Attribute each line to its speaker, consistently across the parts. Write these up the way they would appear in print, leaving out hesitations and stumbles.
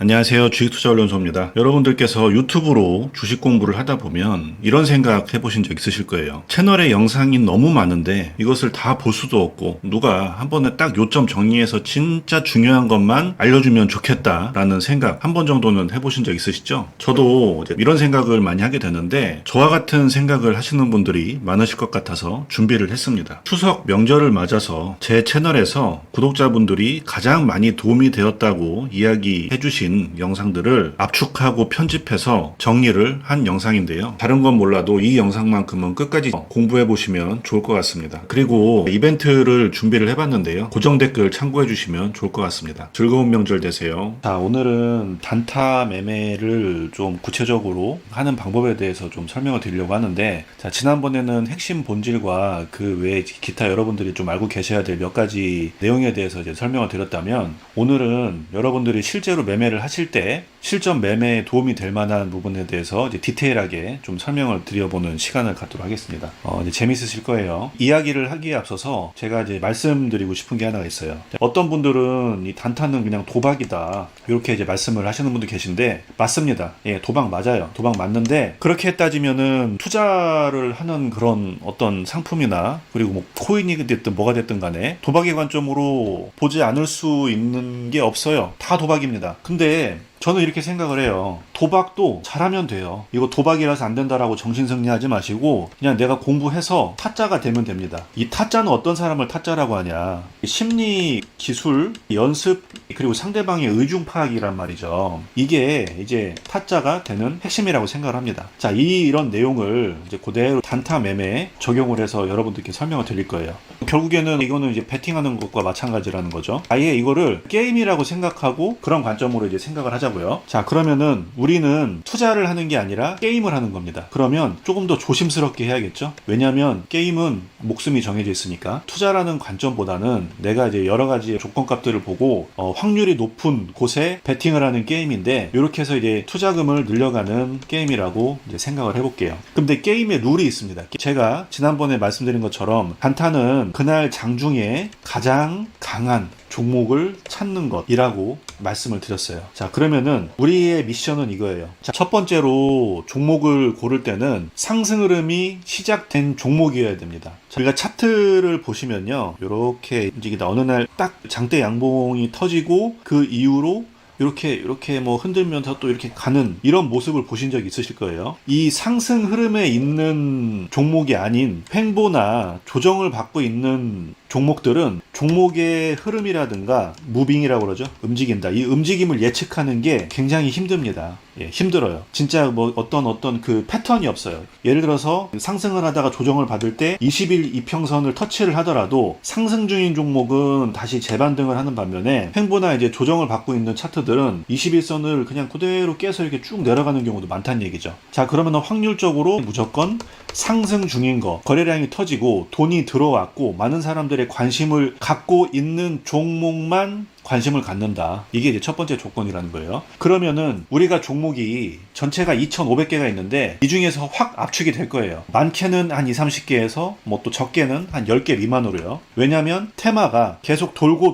Speaker 1: 안녕하세요. 주식투자훈련소입니다. 여러분들께서 유튜브로 주식 공부를 하다 보면 이런 생각 해보신 적 있으실 거예요. 채널에 영상이 너무 많은데 이것을 다 볼 수도 없고 누가 한 번에 딱 요점 정리해서 진짜 중요한 것만 알려주면 좋겠다라는 생각 한 번 정도는 해보신 적 있으시죠? 저도 이런 생각을 많이 하게 되는데 저와 같은 생각을 하시는 분들이 많으실 것 같아서 준비를 했습니다. 추석 명절을 맞아서 제 채널에서 구독자분들이 가장 많이 도움이 되었다고 이야기해 주신 영상들을 압축하고 편집해서 정리를 한 영상인데요. 다른 건 몰라도 이 영상만큼은 끝까지 공부해 보시면 좋을 것 같습니다. 그리고 이벤트를 준비를 해봤는데요. 고정 댓글 참고해 주시면 좋을 것 같습니다. 즐거운 명절 되세요. 자, 오늘은 단타 매매를 좀 구체적으로 하는 방법에 대해서 좀 설명을 드리려고 하는데, 자, 지난번에는 핵심 본질과 그 외에 기타 여러분들이 좀 알고 계셔야 될 몇 가지 내용에 대해서 이제 설명을 드렸다면, 오늘은 여러분들이 실제로 매매를 하실 때 실전 매매에 도움이 될 만한 부분에 대해서 이제 디테일하게 좀 설명을 드려보는 시간을 갖도록 하겠습니다. 이제 재밌으실 거예요. 이야기를 하기에 앞서서 제가 이제 말씀드리고 싶은 게 하나가 있어요. 어떤 분들은 이 단타는 그냥 도박이다, 이렇게 이제 말씀을 하시는 분도 계신데, 맞습니다. 예, 도박 맞아요. 도박 맞는데, 그렇게 따지면은 투자를 하는 그런 어떤 상품이나 그리고 뭐 코인이 됐든 뭐가 됐든 간에 도박의 관점으로 보지 않을 수 있는 게 없어요. 다 도박입니다. 근데 저는 이렇게 생각을 해요. 도박도 잘하면 돼요. 이거 도박이라서 안 된다라고 정신승리하지 마시고 그냥 내가 공부해서 타짜가 되면 됩니다. 이 타짜는 어떤 사람을 타짜라고 하냐, 심리 기술, 연습, 그리고 상대방의 의중 파악이란 말이죠. 이게 이제 타짜가 되는 핵심이라고 생각을 합니다. 자, 이런 내용을 이제 그대로 단타 매매에 적용을 해서 여러분들께 설명을 드릴 거예요. 결국에는 이거는 이제 베팅하는 것과 마찬가지라는 거죠. 아예 이거를 게임이라고 생각하고 그런 관점으로 이제 생각을 하자. 자, 그러면은 우리는 투자를 하는 게 아니라 게임을 하는 겁니다. 그러면 조금 더 조심스럽게 해야겠죠? 왜냐하면 게임은 목숨이 정해져 있으니까. 투자라는 관점보다는 내가 이제 여러 가지 조건값들을 보고 확률이 높은 곳에 베팅을 하는 게임인데, 이렇게 해서 이제 투자금을 늘려가는 게임이라고 이제 생각을 해볼게요. 근데 게임의 룰이 있습니다. 제가 지난번에 말씀드린 것처럼 단타는 그날 장중에 가장 강한 종목을 찾는 것이라고 말씀을 드렸어요. 자, 그러면은 우리의 미션은 이거예요. 자, 첫 번째로 종목을 고를 때는 상승 흐름이 시작된 종목이어야 됩니다. 자, 우리가 차트를 보시면요, 이렇게 움직이다 어느 날 딱 장대 양봉이 터지고 그 이후로 이렇게 뭐 흔들면서 또 이렇게 가는 이런 모습을 보신 적이 있으실 거예요. 이 상승 흐름에 있는 종목이 아닌 횡보나 조정을 받고 있는 종목들은 종목의 흐름이라든가 무빙이라고 그러죠. 움직인다. 이 움직임을 예측하는 게 굉장히 힘듭니다. 예, 힘들어요. 진짜 뭐 어떤 그 패턴이 없어요. 예를 들어서 상승을 하다가 조정을 받을 때 20일 이평선을 터치를 하더라도 상승 중인 종목은 다시 재반등을 하는 반면에 횡보나 이제 조정을 받고 있는 차트들은 21선을 그냥 그대로 깨서 이렇게 쭉 내려가는 경우도 많다는 얘기죠. 자, 그러면 확률적으로 무조건 상승 중인 거, 거래량이 터지고 돈이 들어왔고 많은 사람들의 관심을 갖고 있는 종목만 관심을 갖는다. 이게 이제 첫 번째 조건이라는 거예요. 그러면은 우리가 종목이 전체가 2,500개가 있는데 이 중에서 확 압축이 될 거예요. 많게는 한 20, 30개에서 뭐 또 적게는 한 10개 미만으로요. 왜냐면 테마가 계속 돌고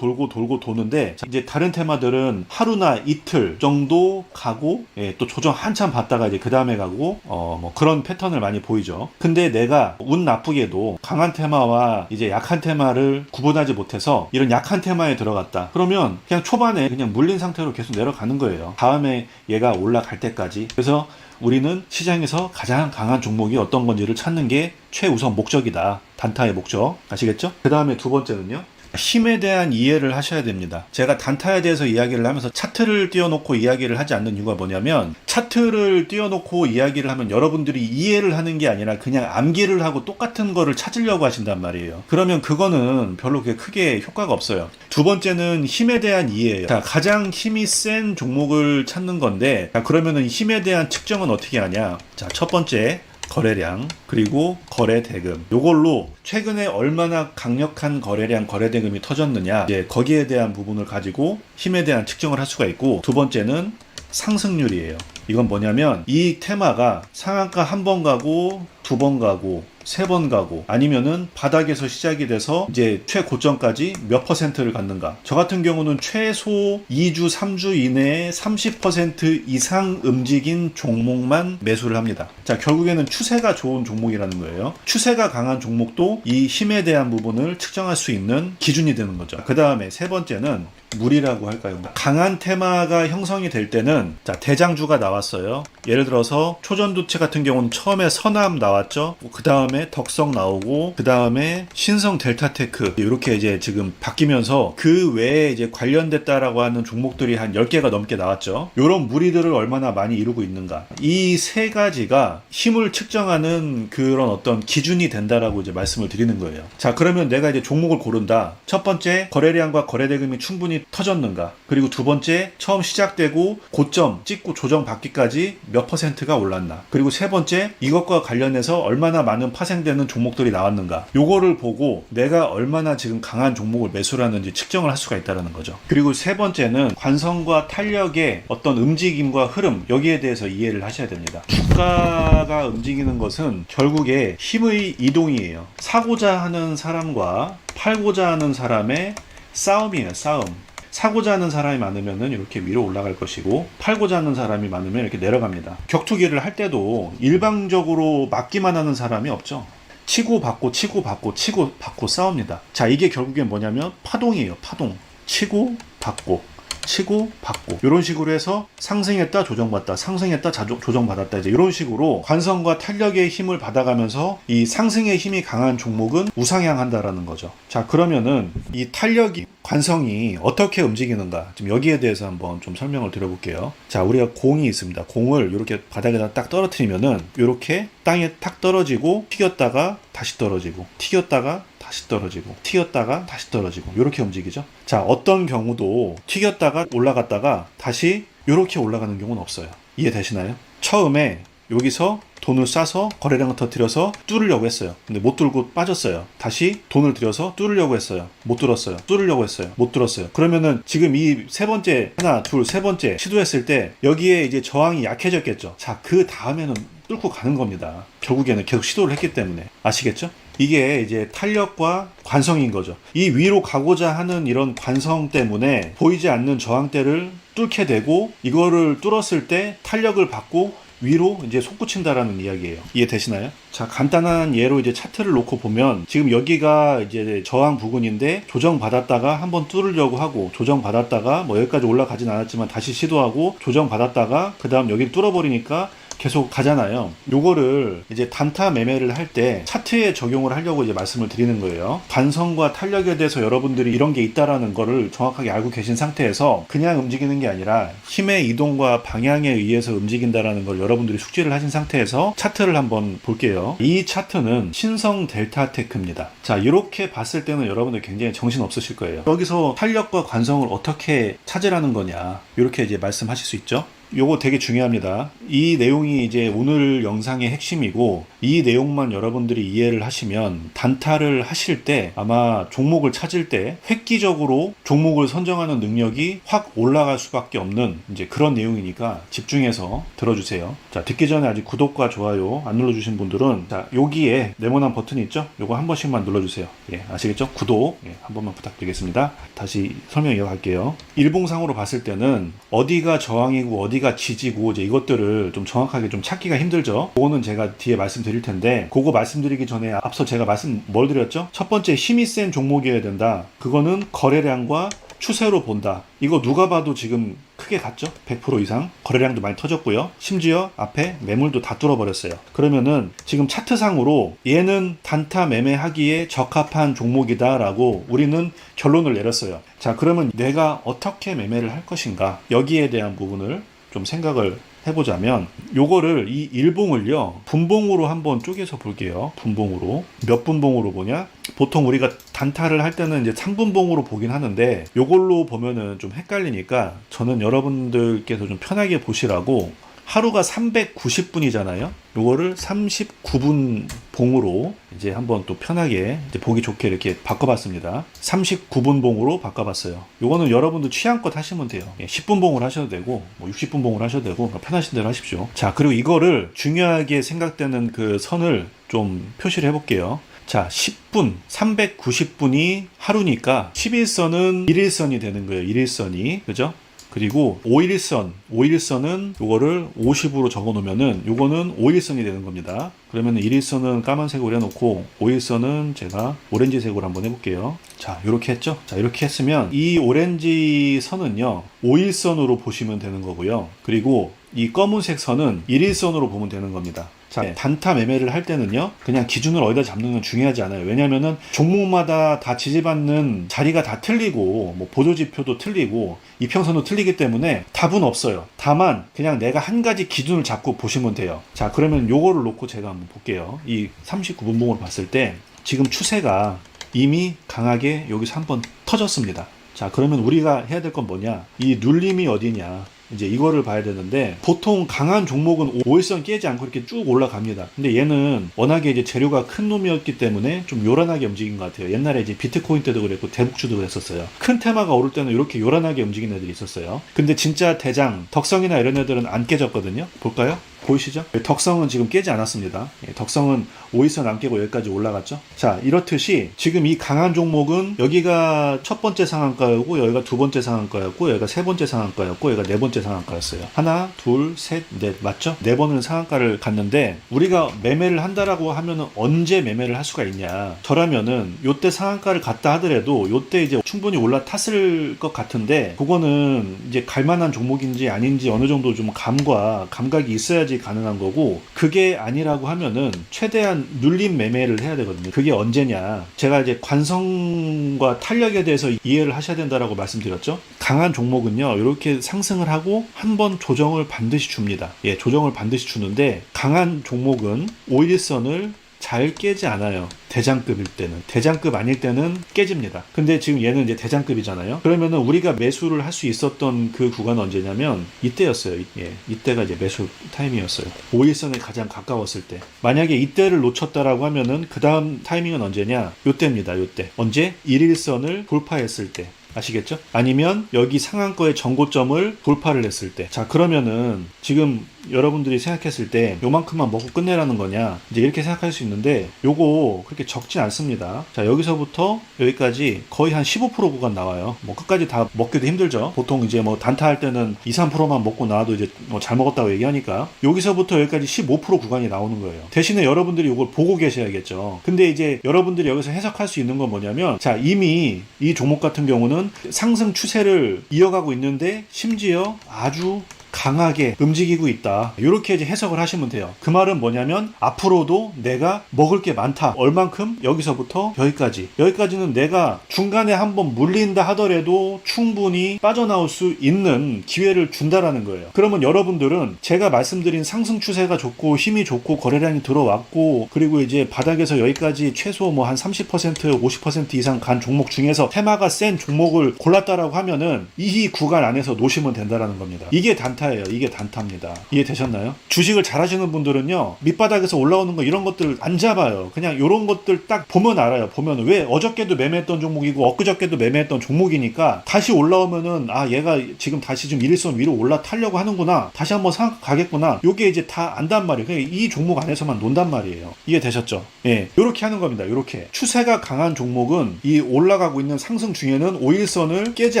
Speaker 1: 도는데, 이제 다른 테마들은 하루나 이틀 정도 가고, 예, 또 조정 한참 받다가 이제 그 다음에 가고, 뭐 그런 패턴을 많이 보이죠. 근데 내가 운 나쁘게도 강한 테마와 이제 약한 테마를 구분하지 못해서 이런 약한 테마에 들어갔다. 그러면 그냥 초반에 그냥 물린 상태로 계속 내려가는 거예요. 다음에 얘가 올라갈 때까지. 그래서 우리는 시장에서 가장 강한 종목이 어떤 건지를 찾는 게 최우선 목적이다. 단타의 목적. 아시겠죠? 그 다음에 두 번째는요, 힘에 대한 이해를 하셔야 됩니다. 제가 단타에 대해서 이야기를 하면서 차트를 띄워놓고 이야기를 하지 않는 이유가 뭐냐면, 차트를 띄워놓고 이야기를 하면 여러분들이 이해를 하는 게 아니라 그냥 암기를 하고 똑같은 거를 찾으려고 하신단 말이에요. 그러면 그거는 별로 그렇게 크게 효과가 없어요. 두 번째는 힘에 대한 이해예요. 자, 가장 힘이 센 종목을 찾는 건데, 자, 그러면은 힘에 대한 측정은 어떻게 하냐. 자, 첫 번째 거래량, 그리고 거래 대금, 요걸로 최근에 얼마나 강력한 거래량, 거래 대금이 터졌느냐, 이제 거기에 대한 부분을 가지고 힘에 대한 측정을 할 수가 있고, 두 번째는 상승률이에요. 이건 뭐냐면 이 테마가 상한가 한 번 가고 두 번 가고 3번 가고 아니면은 바닥에서 시작이 돼서 이제 최고점까지 몇 퍼센트를 갖는가. 저 같은 경우는 최소 2주, 3주 이내에 30% 이상 움직인 종목만 매수를 합니다. 자, 결국에는 추세가 좋은 종목이라는 거예요. 추세가 강한 종목도 이 힘에 대한 부분을 측정할 수 있는 기준이 되는 거죠. 그 다음에 세 번째는 물이라고 할까요? 강한 테마가 형성이 될 때는 자, 대장주가 나왔어요. 예를 들어서 초전도체 같은 경우는 처음에 선암 나왔죠. 그 다음에 덕성 나오고 그 다음에 신성 델타테크 이렇게 이제 지금 바뀌면서 그 외에 이제 관련됐다라고 하는 종목들이 한 10개가 넘게 나왔죠. 이런 무리들을 얼마나 많이 이루고 있는가. 이 세 가지가 힘을 측정하는 그런 어떤 기준이 된다라고 이제 말씀을 드리는 거예요. 자, 그러면 내가 이제 종목을 고른다. 첫 번째, 거래량과 거래대금이 충분히 터졌는가. 그리고 두 번째, 처음 시작되고 고점 찍고 조정 받기까지 몇 퍼센트가 올랐나. 그리고 세 번째, 이것과 관련해서 얼마나 많은 파생되는 종목들이 나왔는가. 요거를 보고 내가 얼마나 지금 강한 종목을 매수를 하는지 측정을 할 수가 있다는 거죠. 그리고 세 번째는 관성과 탄력의 어떤 움직임과 흐름, 여기에 대해서 이해를 하셔야 됩니다. 주가가 움직이는 것은 결국에 힘의 이동이에요. 사고자 하는 사람과 팔고자 하는 사람의 싸움이에요. 싸움. 사고자 하는 사람이 많으면 이렇게 위로 올라갈 것이고 팔고자 하는 사람이 많으면 이렇게 내려갑니다. 격투기를 할 때도 일방적으로 맞기만 하는 사람이 없죠. 치고 받고 치고 받고 치고 받고 싸웁니다. 자, 이게 결국엔 뭐냐면 파동이에요. 파동. 치고 받고 치고 받고 이런 식으로 해서 상승했다 조정받다 상승했다 조정받았다 이제 이런 식으로 관성과 탄력의 힘을 받아가면서 이 상승의 힘이 강한 종목은 우상향한다라는 거죠. 자, 그러면은 이 탄력이 관성이 어떻게 움직이는가 지금 여기에 대해서 한번 좀 설명을 드려볼게요. 자, 우리가 공이 있습니다. 공을 이렇게 바닥에다 딱 떨어뜨리면은 이렇게 땅에 탁 떨어지고 튀겼다가 다시 떨어지고 튀겼다가 다시 떨어지고 튀겼다가 다시 떨어지고 이렇게 움직이죠. 자, 어떤 경우도 튀겼다가 올라갔다가 다시 이렇게 올라가는 경우는 없어요. 이해되시나요? 처음에 여기서 돈을 싸서 거래량을 터뜨려서 뚫으려고 했어요. 근데 못 뚫고 빠졌어요. 다시 돈을 들여서 뚫으려고 했어요. 못 뚫었어요. 뚫으려고 했어요. 못 뚫었어요. 그러면은 지금 이 세 번째, 하나, 둘, 세 번째 시도했을 때 여기에 이제 저항이 약해졌겠죠. 자, 그 다음에는 뚫고 가는 겁니다. 결국에는 계속 시도를 했기 때문에. 아시겠죠? 이게 이제 탄력과 관성인 거죠. 이 위로 가고자 하는 이런 관성 때문에 보이지 않는 저항대를 뚫게 되고 이거를 뚫었을 때 탄력을 받고 위로 이제 솟구친다라는 이야기예요. 이해되시나요? 자, 간단한 예로 이제 차트를 놓고 보면 지금 여기가 이제 저항 부근인데 조정받았다가 한번 뚫으려고 하고 조정받았다가 뭐 여기까지 올라가진 않았지만 다시 시도하고 조정받았다가 그 다음 여기를 뚫어버리니까 계속 가잖아요. 요거를 이제 단타 매매를 할 때 차트에 적용을 하려고 이제 말씀을 드리는 거예요. 관성과 탄력에 대해서 여러분들이 이런 게 있다라는 거를 정확하게 알고 계신 상태에서 그냥 움직이는 게 아니라 힘의 이동과 방향에 의해서 움직인다라는 걸 여러분들이 숙지를 하신 상태에서 차트를 한번 볼게요. 이 차트는 신성 델타테크입니다. 자, 이렇게 봤을 때는 여러분들 굉장히 정신 없으실 거예요. 여기서 탄력과 관성을 어떻게 찾으라는 거냐, 이렇게 이제 말씀하실 수 있죠. 요거 되게 중요합니다. 이 내용이 이제 오늘 영상의 핵심이고 이 내용만 여러분들이 이해를 하시면 단타를 하실 때 아마 종목을 찾을 때 획기적으로 종목을 선정하는 능력이 확 올라갈 수밖에 없는 이제 그런 내용이니까 집중해서 들어주세요. 자, 듣기 전에 아직 구독과 좋아요 안 눌러주신 분들은 자, 여기에 네모난 버튼이 있죠? 요거 한 번씩만 눌러주세요. 예, 아시겠죠? 구독 한 번만 부탁드리겠습니다. 다시 설명 이어갈게요. 일봉상으로 봤을 때는 어디가 저항이고 어디가 지지고 이제 이것들을 좀 정확하게 좀 찾기가 힘들죠. 그거는 제가 뒤에 말씀드릴 텐데 그거 말씀드리기 전에 앞서 제가 뭘 드렸죠? 첫 번째, 힘이 센 종목이어야 된다. 그거는 거래량과 추세로 본다. 이거 누가 봐도 지금 크게 갔죠? 100% 이상 거래량도 많이 터졌고요. 심지어 앞에 매물도 다 뚫어버렸어요. 그러면은 지금 차트상으로 얘는 단타 매매하기에 적합한 종목이다 라고 우리는 결론을 내렸어요. 자, 그러면 내가 어떻게 매매를 할 것인가, 여기에 대한 부분을 좀 생각을 해보자면 요거를 이 일봉을요 분봉으로 한번 쪼개서 볼게요. 분봉으로 몇 분봉으로 보냐, 보통 우리가 단타를 할 때는 이제 3분봉으로 보긴 하는데 요걸로 보면은 좀 헷갈리니까 저는 여러분들께서 좀 편하게 보시라고 하루가 390분이잖아요. 요거를 39분 봉으로 이제 한번 또 편하게 이제 보기 좋게 이렇게 바꿔봤습니다. 39분 봉으로 바꿔봤어요. 요거는 여러분들 취향껏 하시면 돼요. 10분 봉을 하셔도 되고, 뭐 60분 봉을 하셔도 되고, 편하신 대로 하십시오. 자, 그리고 이거를 중요하게 생각되는 그 선을 좀 표시를 해볼게요. 자, 10분, 390분이 하루니까 11선은 1일선이 되는 거예요. 1일선이. 그죠? 그리고 5일선은 요거를 50으로 적어 놓으면은 요거는 5일선이 되는 겁니다. 그러면 1일선은 까만색으로 해놓고 5일선은 제가 오렌지색으로 한번 해볼게요. 자, 이렇게 했죠? 자, 이렇게 했으면 이 오렌지 선은요 5일선으로 보시면 되는 거고요. 그리고 이 검은색 선은 1일선으로 보면 되는 겁니다. 자, 단타 매매를 할 때는요, 그냥 기준을 어디다 잡는 건 중요하지 않아요. 왜냐면은 종목마다 다 지지받는 자리가 다 틀리고, 뭐 보조지표도 틀리고, 이평선도 틀리기 때문에 답은 없어요. 다만, 그냥 내가 한 가지 기준을 잡고 보시면 돼요. 자, 그러면 요거를 놓고 제가 한번 볼게요. 이 39분봉으로 봤을 때, 지금 추세가 이미 강하게 여기서 한번 터졌습니다. 자, 그러면 우리가 해야 될 건 뭐냐? 이 눌림이 어디냐? 이제 이거를 봐야 되는데, 보통 강한 종목은 5일선 깨지 않고 이렇게 쭉 올라갑니다. 근데 얘는 워낙에 이제 재료가 큰 놈이었기 때문에 좀 요란하게 움직인 것 같아요. 옛날에 이제 비트코인 때도 그랬고 대북주도 그랬었어요. 큰 테마가 오를 때는 이렇게 요란하게 움직이는 애들이 있었어요. 근데 진짜 대장, 덕성이나 이런 애들은 안 깨졌거든요. 볼까요? 보이시죠? 덕성은 지금 깨지 않았습니다. 덕성은 5일선 안 깨고 여기까지 올라갔죠. 자, 이렇듯이 지금 이 강한 종목은 여기가 첫 번째 상한가였고, 여기가 두 번째 상한가였고, 여기가 세 번째 상한가였고, 여기가 네 번째 상한가였어요. 하나, 둘, 셋, 넷, 맞죠? 네 번을 상한가를 갔는데, 우리가 매매를 한다라고 하면은 언제 매매를 할 수가 있냐? 저라면은 요때 상한가를 갔다 하더라도 요때 이제 충분히 올라탔을 것 같은데, 그거는 이제 갈만한 종목인지 아닌지 어느 정도 좀 감각이 있어야지 가능한 거고, 그게 아니라고 하면은 최대한 눌림 매매를 해야 되거든요. 그게 언제냐? 제가 이제 관성과 탄력에 대해서 이해를 하셔야 된다라고 말씀드렸죠. 강한 종목은요, 이렇게 상승을 하고 한번 조정을 반드시 줍니다. 예, 조정을 반드시 주는데, 강한 종목은 5일선을 잘 깨지 않아요. 대장급일 때는. 대장급 아닐 때는 깨집니다. 근데 지금 얘는 이제 대장급이잖아요. 그러면은 우리가 매수를 할 수 있었던 그 구간은 언제냐면 이때였어요. 예, 이때가 이제 매수 타이밍이었어요. 5일선에 가장 가까웠을 때. 만약에 이때를 놓쳤다라고 하면은 그 다음 타이밍은 언제냐? 요때입니다. 요때. 언제? 1일선을 돌파했을 때. 아시겠죠? 아니면 여기 상한가의 전고점을 돌파를 했을 때. 자, 그러면은 지금 여러분들이 생각했을 때 요만큼만 먹고 끝내라는 거냐, 이제 이렇게 생각할 수 있는데, 요거 그렇게 적진 않습니다. 자, 여기서부터 여기까지 거의 한 15% 구간 나와요. 뭐 끝까지 다 먹기도 힘들죠. 보통 이제 뭐 단타 할 때는 2, 3%만 먹고 나와도 이제 뭐 잘 먹었다고 얘기하니까, 여기서부터 여기까지 15% 구간이 나오는 거예요. 대신에 여러분들이 요걸 보고 계셔야겠죠. 근데 이제 여러분들이 여기서 해석할 수 있는 건 뭐냐면, 자, 이미 이 종목 같은 경우는 상승 추세를 이어가고 있는데 심지어 아주 강하게 움직이고 있다. 이렇게 이제 해석을 하시면 돼요. 그 말은 뭐냐면 앞으로도 내가 먹을 게 많다. 얼만큼? 여기서부터 여기까지는 내가 중간에 한번 물린다 하더라도 충분히 빠져나올 수 있는 기회를 준다라는 거예요. 그러면 여러분들은 제가 말씀드린 상승 추세가 좋고 힘이 좋고 거래량이 들어왔고, 그리고 이제 바닥에서 여기까지 최소 뭐 한 30% 50% 이상 간 종목 중에서 테마가 센 종목을 골랐다라고 하면은 이 구간 안에서 놓으시면 된다라는 겁니다. 이게 단타예요. 이게 단타입니다. 이해되셨나요? 주식을 잘 하시는 분들은요, 밑바닥에서 올라오는 거 이런 것들 안 잡아요. 그냥 이런 것들 딱 보면 알아요. 보면 왜 어저께도 매매했던 종목이고 엊그저께도 매매했던 종목이니까 다시 올라오면은, 아, 얘가 지금 다시 좀 일선 위로 올라타려고 하는구나, 다시 한번 상한가 가겠구나, 요게 이제 다 안단 말이에요. 그냥 이 종목 안에서만 논단 말이에요. 이해되셨죠? 예, 요렇게 하는 겁니다. 요렇게 추세가 강한 종목은 이 올라가고 있는 상승 중에는 5일선을 깨지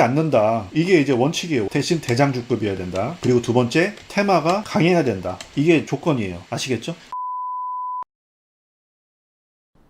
Speaker 1: 않는다. 이게 이제 원칙이에요. 대신 대장주급이어야 된다. 그리고 두 번째, 테마가 강해야 된다. 이게 조건이에요. 아시겠죠?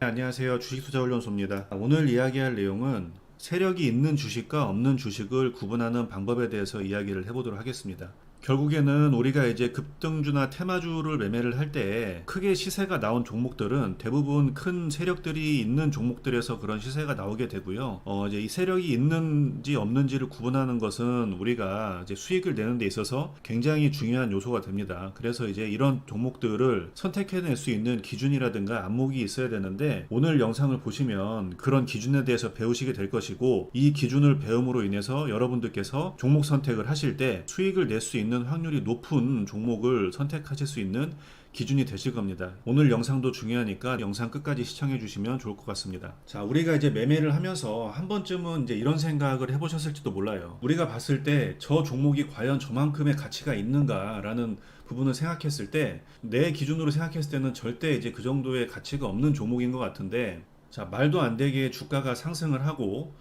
Speaker 1: 네, 안녕하세요. 주식투자훈련소입니다. 오늘 이야기할 내용은 세력이 있는 주식과 없는 주식을 구분하는 방법에 대해서 이야기를 해보도록 하겠습니다. 결국에는 우리가 이제 급등주나 테마주를 매매를 할 때 크게 시세가 나온 종목들은 대부분 큰 세력들이 있는 종목들에서 그런 시세가 나오게 되고요. 이제 이 세력이 있는지 없는지를 구분하는 것은 우리가 이제 수익을 내는 데 있어서 굉장히 중요한 요소가 됩니다. 그래서 이제 이런 종목들을 선택해낼 수 있는 기준이라든가 안목이 있어야 되는데, 오늘 영상을 보시면 그런 기준에 대해서 배우시게 될 것이고, 이 기준을 배움으로 인해서 여러분들께서 종목 선택을 하실 때 수익을 낼 수 있는 있는 확률이 높은 종목을 선택하실 수 있는 기준이 되실 겁니다. 오늘 영상도 중요하니까 영상 끝까지 시청해 주시면 좋을 것 같습니다. 자, 우리가 이제 매매를 하면서 한 번쯤은 이제 이런 생각을 해보셨을지도 몰라요. 우리가 봤을 때 저 종목이 과연 저만큼의 가치가 있는가라는 부분을 생각했을 때 내 기준으로 생각했을 때는 절대 이제 그 정도의 가치가 없는 종목인 것 같은데, 자, 말도 안 되게 주가가 상승을 하고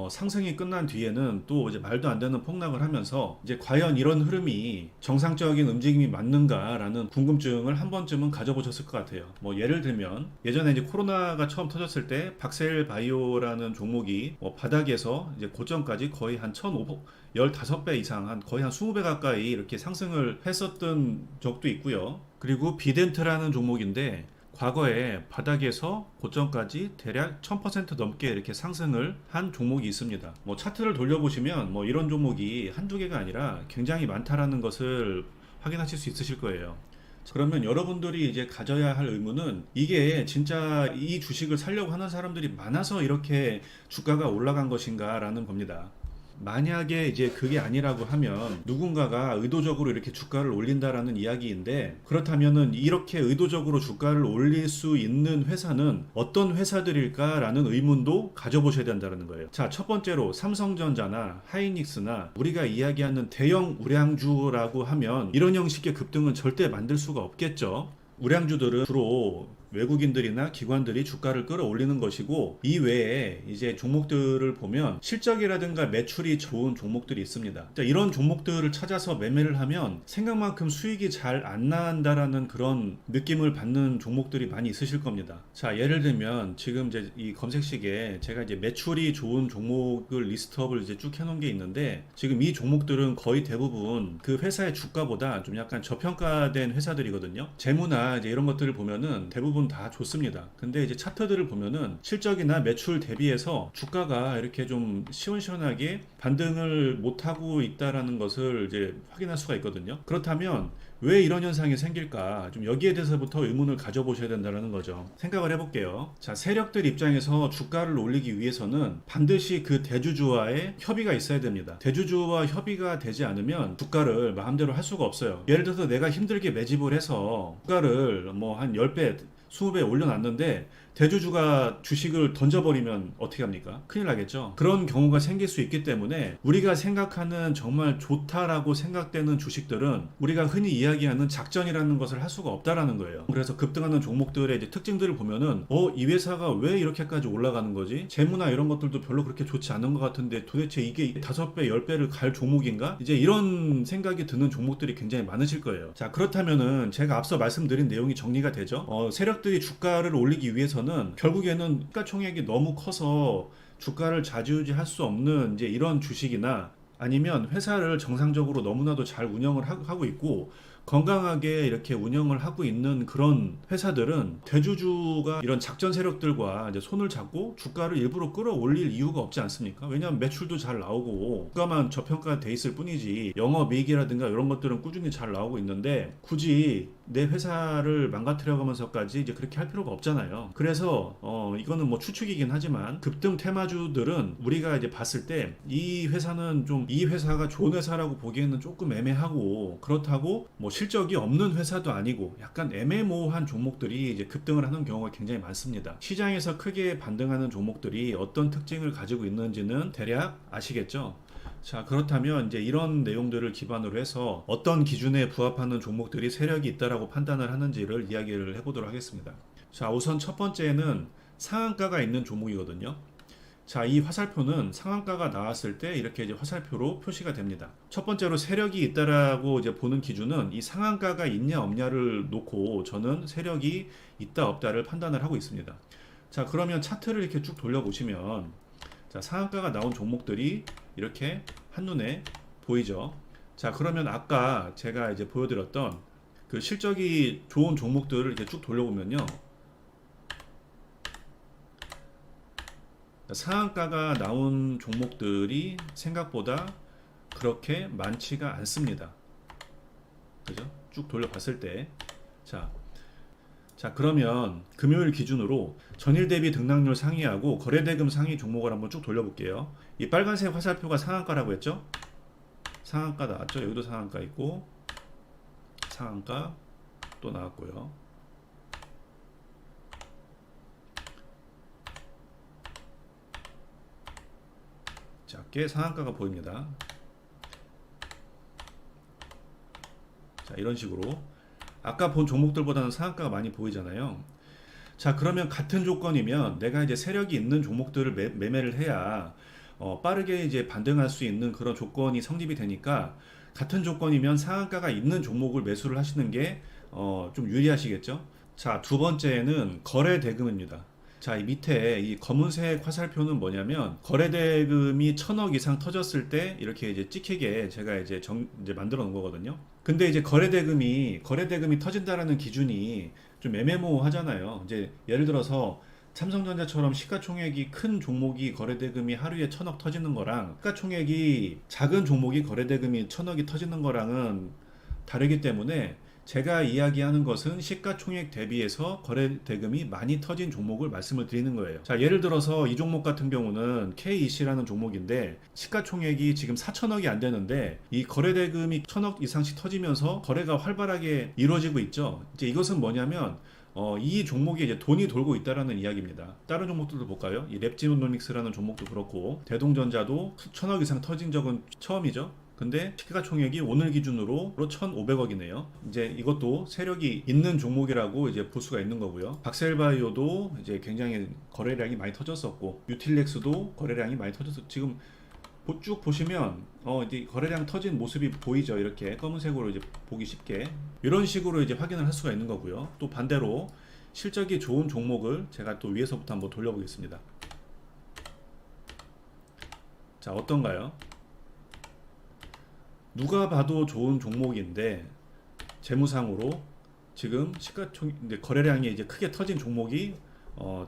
Speaker 1: 상승이 끝난 뒤에는 또 이제 말도 안 되는 폭락을 하면서 이제 과연 이런 흐름이 정상적인 움직임이 맞는가라는 궁금증을 한 번쯤은 가져보셨을 것 같아요. 뭐 예를 들면 예전에 이제 코로나가 처음 터졌을 때 박셀 바이오라는 종목이 바닥에서 이제 고점까지 거의 한 15배 이상, 한 거의 한 20배 가까이 이렇게 상승을 했었던 적도 있고요. 그리고 비덴트라는 종목인데 과거에 바닥에서 고점까지 대략 1000% 넘게 이렇게 상승을 한 종목이 있습니다. 뭐 차트를 돌려보시면 뭐 이런 종목이 한두 개가 아니라 굉장히 많다라는 것을 확인하실 수 있으실 거예요. 그러면 여러분들이 이제 가져야 할 의문은, 이게 진짜 이 주식을 사려고 하는 사람들이 많아서 이렇게 주가가 올라간 것인가 라는 겁니다. 만약에 이제 그게 아니라고 하면 누군가가 의도적으로 이렇게 주가를 올린다라는 이야기인데, 그렇다면은 이렇게 의도적으로 주가를 올릴 수 있는 회사는 어떤 회사들일까라는 의문도 가져보셔야 된다는 거예요. 자, 첫 번째로 삼성전자나 하이닉스나 우리가 이야기하는 대형 우량주라고 하면 이런 형식의 급등은 절대 만들 수가 없겠죠. 우량주들은 주로 외국인들이나 기관들이 주가를 끌어올리는 것이고, 이 외에 이제 종목들을 보면 실적이라든가 매출이 좋은 종목들이 있습니다. 자, 이런 종목들을 찾아서 매매를 하면 생각만큼 수익이 잘 안 난다라는 그런 느낌을 받는 종목들이 많이 있으실 겁니다. 자, 예를 들면 지금 이제 이 검색식에 제가 이제 매출이 좋은 종목을 리스트업을 이제 쭉 해놓은 게 있는데, 지금 이 종목들은 거의 대부분 그 회사의 주가보다 좀 약간 저평가된 회사들이거든요. 재무나 이제 이런 것들을 보면은 대부분 다 좋습니다. 근데 이제 차트들을 보면은 실적이나 매출 대비해서 주가가 이렇게 좀 시원시원하게 반등을 못하고 있다라는 것을 이제 확인할 수가 있거든요. 그렇다면 왜 이런 현상이 생길까? 좀 여기에 대해서부터 의문을 가져보셔야 된다는 거죠. 생각을 해볼게요. 자, 세력들 입장에서 주가를 올리기 위해서는 반드시 그 대주주와의 협의가 있어야 됩니다. 대주주와 협의가 되지 않으면 주가를 마음대로 할 수가 없어요. 예를 들어서 내가 힘들게 매집을 해서 주가를 뭐 한 10배 20배 올려놨는데 대주주가 주식을 던져버리면 어떻게 합니까? 큰일 나겠죠. 그런 경우가 생길 수 있기 때문에 우리가 생각하는 정말 좋다라고 생각되는 주식들은 우리가 흔히 이야기하는 작전이라는 것을 할 수가 없다라는 거예요. 그래서 급등하는 종목들의 이제 특징들을 보면은 이 회사가 왜 이렇게까지 올라가는 거지? 재무나 이런 것들도 별로 그렇게 좋지 않은 것 같은데 도대체 이게 5배, 10배를 갈 종목인가? 이제 이런 생각이 드는 종목들이 굉장히 많으실 거예요. 자, 그렇다면은 제가 앞서 말씀드린 내용이 정리가 되죠? 세력들이 주가를 올리기 위해서는 결국에는 시가총액이 너무 커서 주가를 좌지우지할 수 없는 이제 이런 주식이나, 아니면 회사를 정상적으로 너무나도 잘 운영을 하고 있고 건강하게 이렇게 운영을 하고 있는 그런 회사들은 대주주가 이런 작전 세력들과 이제 손을 잡고 주가를 일부러 끌어올릴 이유가 없지 않습니까? 왜냐하면 매출도 잘 나오고 주가만 저평가돼 있을 뿐이지 영업이익이라든가 이런 것들은 꾸준히 잘 나오고 있는데, 굳이 내 회사를 망가뜨려가면서까지 이제 그렇게 할 필요가 없잖아요. 그래서 이거는 뭐 추측이긴 하지만 급등 테마주들은 우리가 이제 봤을 때 이 회사는 좀, 이 회사가 좋은 회사라고 보기에는 조금 애매하고, 그렇다고 뭐 실적이 없는 회사도 아니고 약간 애매모호한 종목들이 이제 급등을 하는 경우가 굉장히 많습니다. 시장에서 크게 반등하는 종목들이 어떤 특징을 가지고 있는지는 대략 아시겠죠? 자, 그렇다면 이제 이런 내용들을 기반으로 해서 어떤 기준에 부합하는 종목들이 세력이 있다라고 판단을 하는지를 이야기를 해보도록 하겠습니다. 자, 우선 첫 번째는 상한가가 있는 종목이거든요. 자, 이 화살표는 상한가가 나왔을 때 이렇게 이제 화살표로 표시가 됩니다. 첫 번째로 세력이 있다라고 이제 보는 기준은 이 상한가가 있냐 없냐를 놓고 저는 세력이 있다 없다를 판단을 하고 있습니다. 자, 그러면 차트를 이렇게 쭉 돌려보시면, 자, 상한가가 나온 종목들이 이렇게 한눈에 보이죠. 자, 그러면 아까 제가 이제 보여드렸던 그 실적이 좋은 종목들을 이렇게 쭉 돌려보면요, 상한가가 나온 종목들이 생각보다 그렇게 많지가 않습니다. 그죠? 쭉 돌려봤을 때. 자, 그러면 금요일 기준으로 전일 대비 등락률 상위하고 거래대금 상위 종목을 한번 쭉 돌려볼게요. 이 빨간색 화살표가 상한가라고 했죠? 상한가 나왔죠. 여기도 상한가 있고 상한가 또 나왔고요. 자, 꽤 상한가가 보입니다. 자, 이런 식으로 아까 본 종목들보다는 상한가가 많이 보이잖아요. 자, 그러면 같은 조건이면 내가 이제 세력이 있는 종목들을 매매를 해야 빠르게 이제 반등할 수 있는 그런 조건이 성립이 되니까 같은 조건이면 상한가가 있는 종목을 매수를 하시는 게 좀 유리하시겠죠. 자, 두 번째는 거래 대금입니다. 자, 이 밑에 이 검은색 화살표는 뭐냐면 거래 대금이 1000억 이상 터졌을 때 이렇게 이제 찍히게 제가 이제 이제 만들어 놓은 거거든요. 근데 이제 거래 대금이 터진다라는 기준이 좀 애매모호하잖아요. 이제 예를 들어서 삼성전자처럼 시가총액이 큰 종목이 거래대금이 하루에 1000억 터지는 거랑 시가총액이 작은 종목이 거래대금이 1000억이 터지는 거랑은 다르기 때문에 제가 이야기하는 것은 시가총액 대비해서 거래대금이 많이 터진 종목을 말씀을 드리는 거예요. 자, 예를 들어서 이 종목 같은 경우는 KEC라는 종목인데 시가총액이 지금 4천억이 안 되는데 이 거래대금이 1000억 이상씩 터지면서 거래가 활발하게 이루어지고 있죠. 이제 이것은 뭐냐면 이 종목에 이제 돈이 돌고 있다라는 이야기입니다. 다른 종목들도 볼까요? 이 랩지노믹스라는 종목도 그렇고 대동전자도 1000억 이상 터진 적은 처음이죠. 근데 시가총액이 오늘 기준으로 1,500억이네요. 이제 이것도 세력이 있는 종목이라고 이제 볼 수가 있는 거고요. 박셀바이오도 이제 굉장히 거래량이 많이 터졌었고, 유틸렉스도 거래량이 많이 터졌었고, 지금 쭉 보시면 이제 거래량 터진 모습이 보이죠. 이렇게 검은색으로 이제 보기 쉽게 이런 식으로 이제 확인을 할 수가 있는 거고요. 또 반대로 실적이 좋은 종목을 제가 또 위에서부터 한번 돌려보겠습니다. 자, 어떤가요? 누가 봐도 좋은 종목인데 재무상으로 지금 거래량이 이제 크게 터진 종목이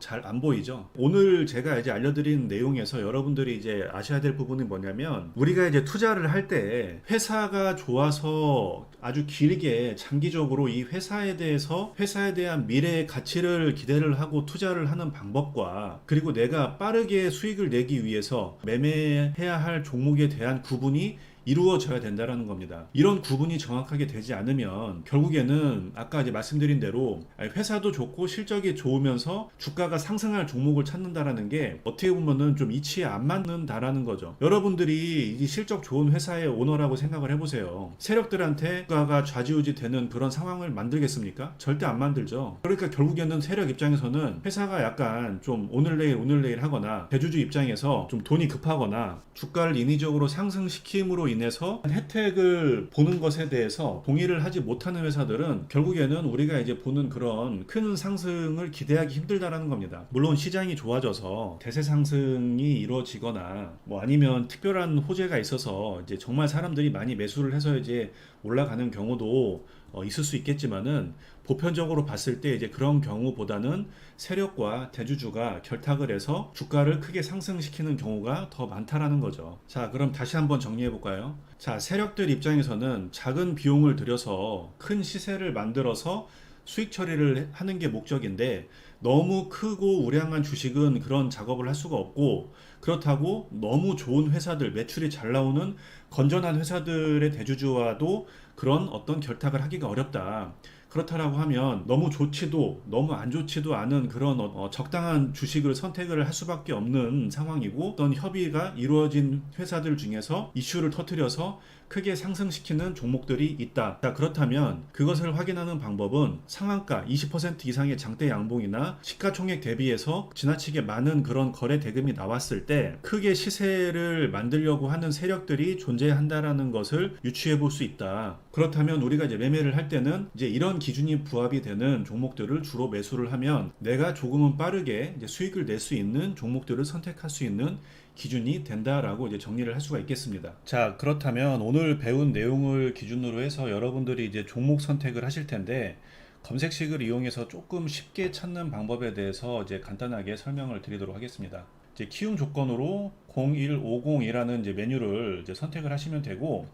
Speaker 1: 잘 안 보이죠. 오늘 제가 이제 알려드린 내용에서 여러분들이 이제 아셔야 될 부분이 뭐냐면, 우리가 이제 투자를 할 때 회사가 좋아서 아주 길게 장기적으로 이 회사에 대한 미래의 가치를 기대를 하고 투자를 하는 방법과, 그리고 내가 빠르게 수익을 내기 위해서 매매해야 할 종목에 대한 구분이 이루어져야 된다라는 겁니다. 이런 구분이 정확하게 되지 않으면 결국에는 아까 이제 말씀드린 대로 회사도 좋고 실적이 좋으면서 주가가 상승할 종목을 찾는다라는 게 어떻게 보면은 좀 이치에 안 맞는다라는 거죠. 여러분들이 이 실적 좋은 회사의 오너라고 생각을 해보세요. 세력들한테 주가가 좌지우지 되는 그런 상황을 만들겠습니까? 절대 안 만들죠. 그러니까 결국에는 세력 입장에서는 회사가 약간 좀 오늘 내일 하거나, 대주주 입장에서 좀 돈이 급하거나 주가를 인위적으로 상승시킴으로 인해서 혜택을 보는 것에 대해서 동의를 하지 못하는 회사들은 결국에는 우리가 이제 보는 그런 큰 상승을 기대하기 힘들다라는 겁니다. 물론 시장이 좋아져서 대세 상승이 이루어지거나 뭐 아니면 특별한 호재가 있어서 이제 정말 사람들이 많이 매수를 해서 이제 올라가는 경우도 있을 수 있겠지만은, 보편적으로 봤을 때 이제 그런 경우보다는 세력과 대주주가 결탁을 해서 주가를 크게 상승시키는 경우가 더 많다라는 거죠. 자, 그럼 다시 한번 정리해 볼까요? 자, 세력들 입장에서는 작은 비용을 들여서 큰 시세를 만들어서 수익 처리를 하는 게 목적인데, 너무 크고 우량한 주식은 그런 작업을 할 수가 없고, 그렇다고 너무 좋은 회사들, 매출이 잘 나오는 건전한 회사들의 대주주와도 그런 어떤 결탁을 하기가 어렵다. 그렇다라고 하면 너무 좋지도 너무 안 좋지도 않은 그런 적당한 주식을 선택을 할 수밖에 없는 상황이고, 어떤 협의가 이루어진 회사들 중에서 이슈를 터뜨려서 크게 상승시키는 종목들이 있다. 자, 그렇다면 그것을 확인하는 방법은 상한가 20% 이상의 장대 양봉이나 시가총액 대비해서 지나치게 많은 그런 거래 대금이 나왔을 때 크게 시세를 만들려고 하는 세력들이 존재한다라는 것을 유추해 볼 수 있다. 그렇다면 우리가 이제 매매를 할 때는 이제 이런 기준이 부합이 되는 종목들을 주로 매수를 하면 내가 조금은 빠르게 이제 수익을 낼 수 있는 종목들을 선택할 수 있는 기준이 된다라고 이제 정리를 할 수가 있겠습니다. 자, 그렇다면 오늘 배운 내용을 기준으로 해서 여러분들이 이제 종목 선택을 하실 텐데, 검색식을 이용해서 조금 쉽게 찾는 방법에 대해서 이제 간단하게 설명을 드리도록 하겠습니다. 이제 키움 조건으로 0150이라는 이제 메뉴를 이제 선택을 하시면 되고,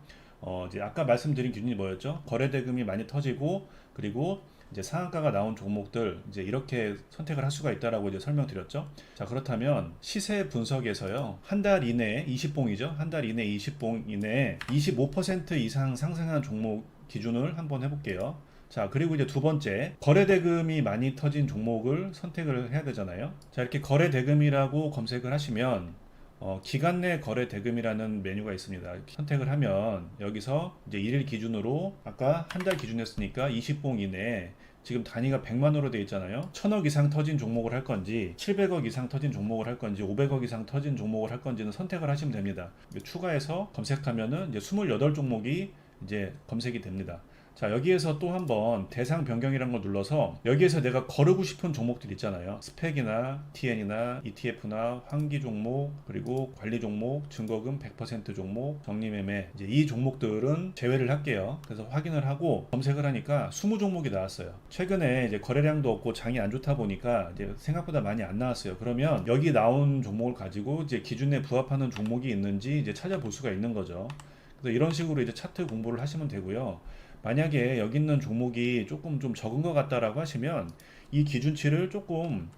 Speaker 1: 이제 아까 말씀드린 기준이 뭐였죠? 거래 대금이 많이 터지고, 그리고 이제 상한가가 나온 종목들 이제 이렇게 선택을 할 수가 있다라고 이제 설명드렸죠. 자, 그렇다면 시세 분석에서요. 한 달 이내에 20봉이죠. 한 달 이내 20봉 이내에 25% 이상 상승한 종목 기준을 한번 해볼게요. 자, 그리고 이제 두 번째, 거래대금이 많이 터진 종목을 선택을 해야 되잖아요. 자, 이렇게 거래대금이라고 검색을 하시면 기간 내 거래 대금이라는 메뉴가 있습니다. 선택을 하면 여기서 이제 1일 기준으로 아까 한 달 기준 했으니까 20봉 이내에 지금 단위가 100만으로 되어 있잖아요. 1000억 이상 터진 종목을 할 건지 700억 이상 터진 종목을 할 건지 500억 이상 터진 종목을 할 건지는 선택을 하시면 됩니다. 추가해서 검색하면은 이제 28종목이 이제 검색이 됩니다. 자, 여기에서 또 한번 대상 변경이라는 걸 눌러서 여기에서 내가 거르고 싶은 종목들 있잖아요. 스펙이나 TN이나 ETF나 환기 종목, 그리고 관리 종목, 증거금 100% 종목, 정리매매, 이제 이 종목들은 제외를 할게요. 그래서 확인을 하고 검색을 하니까 20종목이 나왔어요. 최근에 이제 거래량도 없고 장이 안 좋다 보니까 이제 생각보다 많이 안 나왔어요. 그러면 여기 나온 종목을 가지고 이제 기준에 부합하는 종목이 있는지 이제 찾아볼 수가 있는 거죠. 그래서 이런 식으로 이제 차트 공부를 하시면 되고요. 만약에 여기 있는 종목이 조금 좀 적은 것 같다라고 하시면 이 기준치를 조금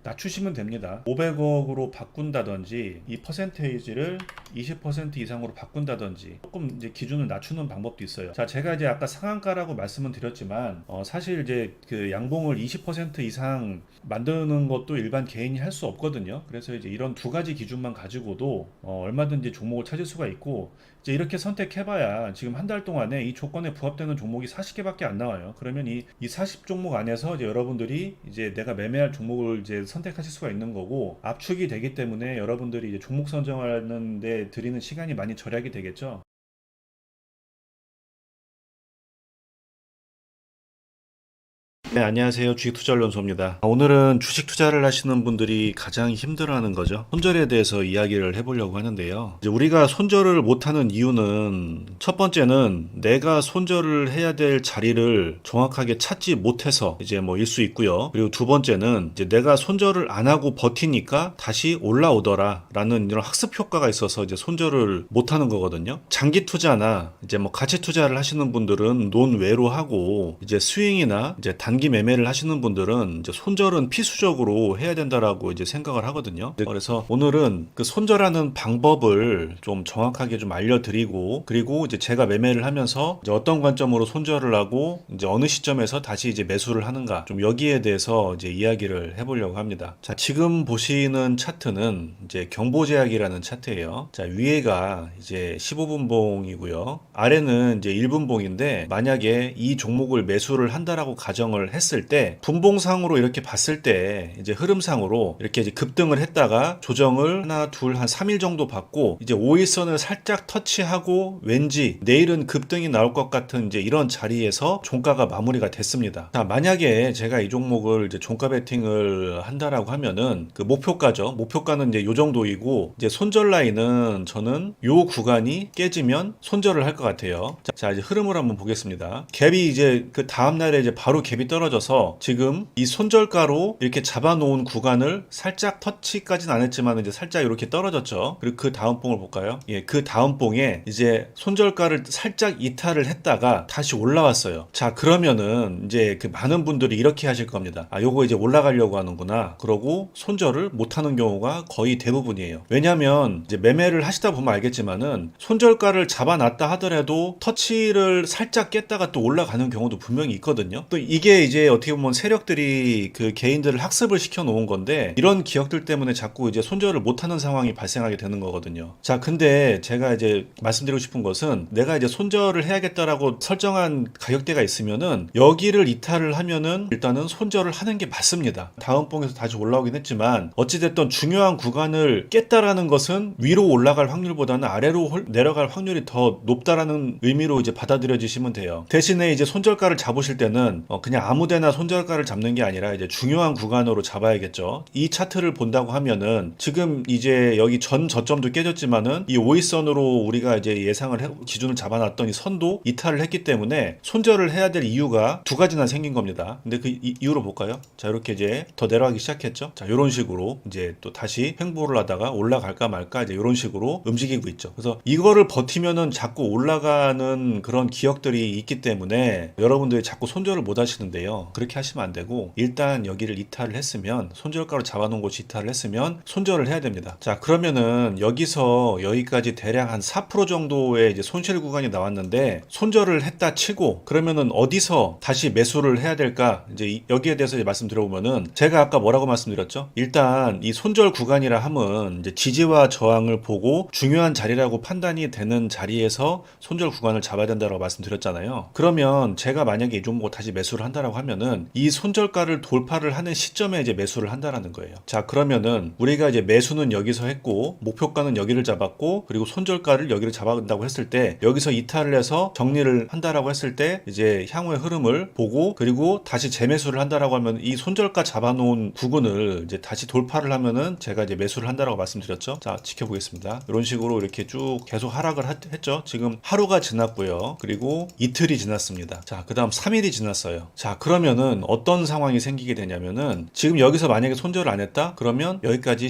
Speaker 1: 낮추시면 됩니다. 500억으로 바꾼다든지 이 퍼센테이지를 20% 이상으로 바꾼다든지 조금 이제 기준을 낮추는 방법도 있어요. 자, 제가 이제 아까 상한가라고 말씀은 드렸지만 사실 이제 그 양봉을 20% 이상 만드는 것도 일반 개인이 할 수 없거든요. 그래서 이제 이런 두 가지 기준만 가지고도 얼마든지 종목을 찾을 수가 있고, 이제 이렇게 선택해봐야 지금 한 달 동안에 이 조건에 부합되는 종목이 40개밖에 안 나와요. 그러면 이 40종목 안에서 이제 여러분들이 이제 내가 매매할 종목을 이제 선택하실 수가 있는 거고, 압축이 되기 때문에 여러분들이 이제 종목 선정하는 데 드리는 시간이 많이 절약이 되겠죠. 네, 안녕하세요. 주식투자연수입니다. 오늘은 주식 투자를 하시는 분들이 가장 힘들어하는 거죠. 손절에 대해서 이야기를 해보려고 하는데요. 이제 우리가 손절을 못하는 이유는 첫 번째는 내가 손절을 해야 될 자리를 정확하게 찾지 못해서 이제 뭐일 수 있고요. 그리고 두 번째는 이제 내가 손절을 안 하고 버티니까 다시 올라오더라라는 이런 학습 효과가 있어서 이제 손절을 못하는 거거든요. 장기 투자나 이제 뭐 가치 투자를 하시는 분들은 논외로 하고, 이제 스윙이나 이제 단기 매매를 하시는 분들은 이제 손절은 필수적으로 해야 된다라고 이제 생각을 하거든요. 그래서 오늘은 그 손절하는 방법을 좀 정확하게 좀 알려드리고, 그리고 이제 제가 매매를 하면서 이제 어떤 관점으로 손절을 하고 이제 어느 시점에서 다시 이제 매수를 하는가, 좀 여기에 대해서 이제 이야기를 해보려고 합니다. 자, 지금 보시는 차트는 이제 경보제약이라는 차트예요. 자, 위에가 이제 15분봉이고요. 아래는 이제 1분봉인데, 만약에 이 종목을 매수를 한다라고 가정을 했을 때 분봉상으로 이렇게 봤을 때 이제 흐름상으로 이렇게 이제 급등을 했다가 조정을 하나 둘 한 3일 정도 받고 이제 5일선을 살짝 터치하고 왠지 내일은 급등이 나올 것 같은 이제 이런 자리에서 종가가 마무리가 됐습니다. 자, 만약에 제가 이 종목을 이제 종가 베팅을 한다라고 하면은 그 목표가죠. 목표가는 이제 요 정도이고, 이제 손절 라인은 저는 요 구간이 깨지면 손절을 할 것 같아요. 자, 이제 흐름을 한번 보겠습니다. 갭이 이제 그 다음 날에 이제 바로 갭이 떨어져서 지금 이 손절가로 이렇게 잡아놓은 구간을 살짝 터치까지는 안 했지만 이제 살짝 이렇게 떨어졌죠. 그리고 그 다음 봉을 볼까요? 예, 그 다음 봉에 이제 손절가를 살짝 이탈을 했다가 다시 올라왔어요. 자, 그러면은 이제 그 많은 분들이 이렇게 하실 겁니다. 아, 요거 이제 올라가려고 하는구나. 그러고 손절을 못 하는 경우가 거의 대부분이에요. 왜냐면 이제 매매를 하시다 보면 알겠지만은 손절가를 잡아놨다 하더라도 터치를 살짝 깼다가 또 올라가는 경우도 분명히 있거든요. 또 이게 이제 어떻게 보면 세력들이 그 개인들을 학습을 시켜 놓은 건데, 이런 기억들 때문에 자꾸 이제 손절을 못하는 상황이 발생하게 되는 거거든요. 자, 근데 제가 이제 말씀드리고 싶은 것은, 내가 이제 손절을 해야겠다라고 설정한 가격대가 있으면은 여기를 이탈을 하면은 일단은 손절을 하는 게 맞습니다. 다음 봉에서 다시 올라오긴 했지만 어찌됐든 중요한 구간을 깼다라는 것은 위로 올라갈 확률보다는 아래로 내려갈 확률이 더 높다라는 의미로 이제 받아들여지시면 돼요. 대신에 이제 손절가를 잡으실 때는 그냥 아무데나 손절가를 잡는 게 아니라 이제 중요한 구간으로 잡아야겠죠. 이 차트를 본다고 하면은 지금 이제 여기 전 저점도 깨졌지만은 이 5일선으로 우리가 이제 기준을 잡아놨던 이 선도 이탈을 했기 때문에 손절을 해야 될 이유가 두 가지나 생긴 겁니다. 근데 그 이유로 볼까요? 자, 이렇게 이제 더 내려가기 시작했죠. 자, 이런 식으로 이제 또 다시 횡보를 하다가 올라갈까 말까 이제 이런 식으로 움직이고 있죠. 그래서 이거를 버티면은 자꾸 올라가는 그런 기억들이 있기 때문에 여러분들이 자꾸 손절을 못 하시는데요. 돼요. 그렇게 하시면 안 되고 일단 여기를 이탈을 했으면 손절가로 잡아놓은 곳이 이탈을 했으면 손절을 해야 됩니다. 자, 그러면은 여기서 여기까지 대략 한 4% 정도의 이제 손실 구간이 나왔는데 손절을 했다 치고 그러면은 어디서 다시 매수를 해야 될까? 이제 여기에 대해서 이제 말씀드려보면은 제가 아까 뭐라고 말씀드렸죠? 일단 이 손절 구간이라 함은 이제 지지와 저항을 보고 중요한 자리라고 판단이 되는 자리에서 손절 구간을 잡아야 된다고 말씀드렸잖아요. 그러면 제가 만약에 이 종목 다시 매수를 한다라고 하면은 이 손절가를 돌파를 하는 시점에 이제 매수를 한다라는 거예요. 자, 그러면은 우리가 이제 매수는 여기서 했고 목표가는 여기를 잡았고 그리고 손절가를 여기를 잡아간다고 했을 때 여기서 이탈을 해서 정리를 한다라고 했을 때 이제 향후의 흐름을 보고 그리고 다시 재매수를 한다라고 하면 이 손절가 잡아놓은 부분을 이제 다시 돌파를 하면은 제가 이제 매수를 한다라고 말씀드렸죠. 자, 지켜보겠습니다. 이런 식으로 이렇게 쭉 계속 하락을 했죠. 지금 하루가 지났고요. 그리고 이틀이 지났습니다. 자, 그 다음 3일이 지났어요. 자, 그러면은 어떤 상황이 생기게 되냐면은 지금 여기서 만약에 손절을 안 했다? 그러면 여기까지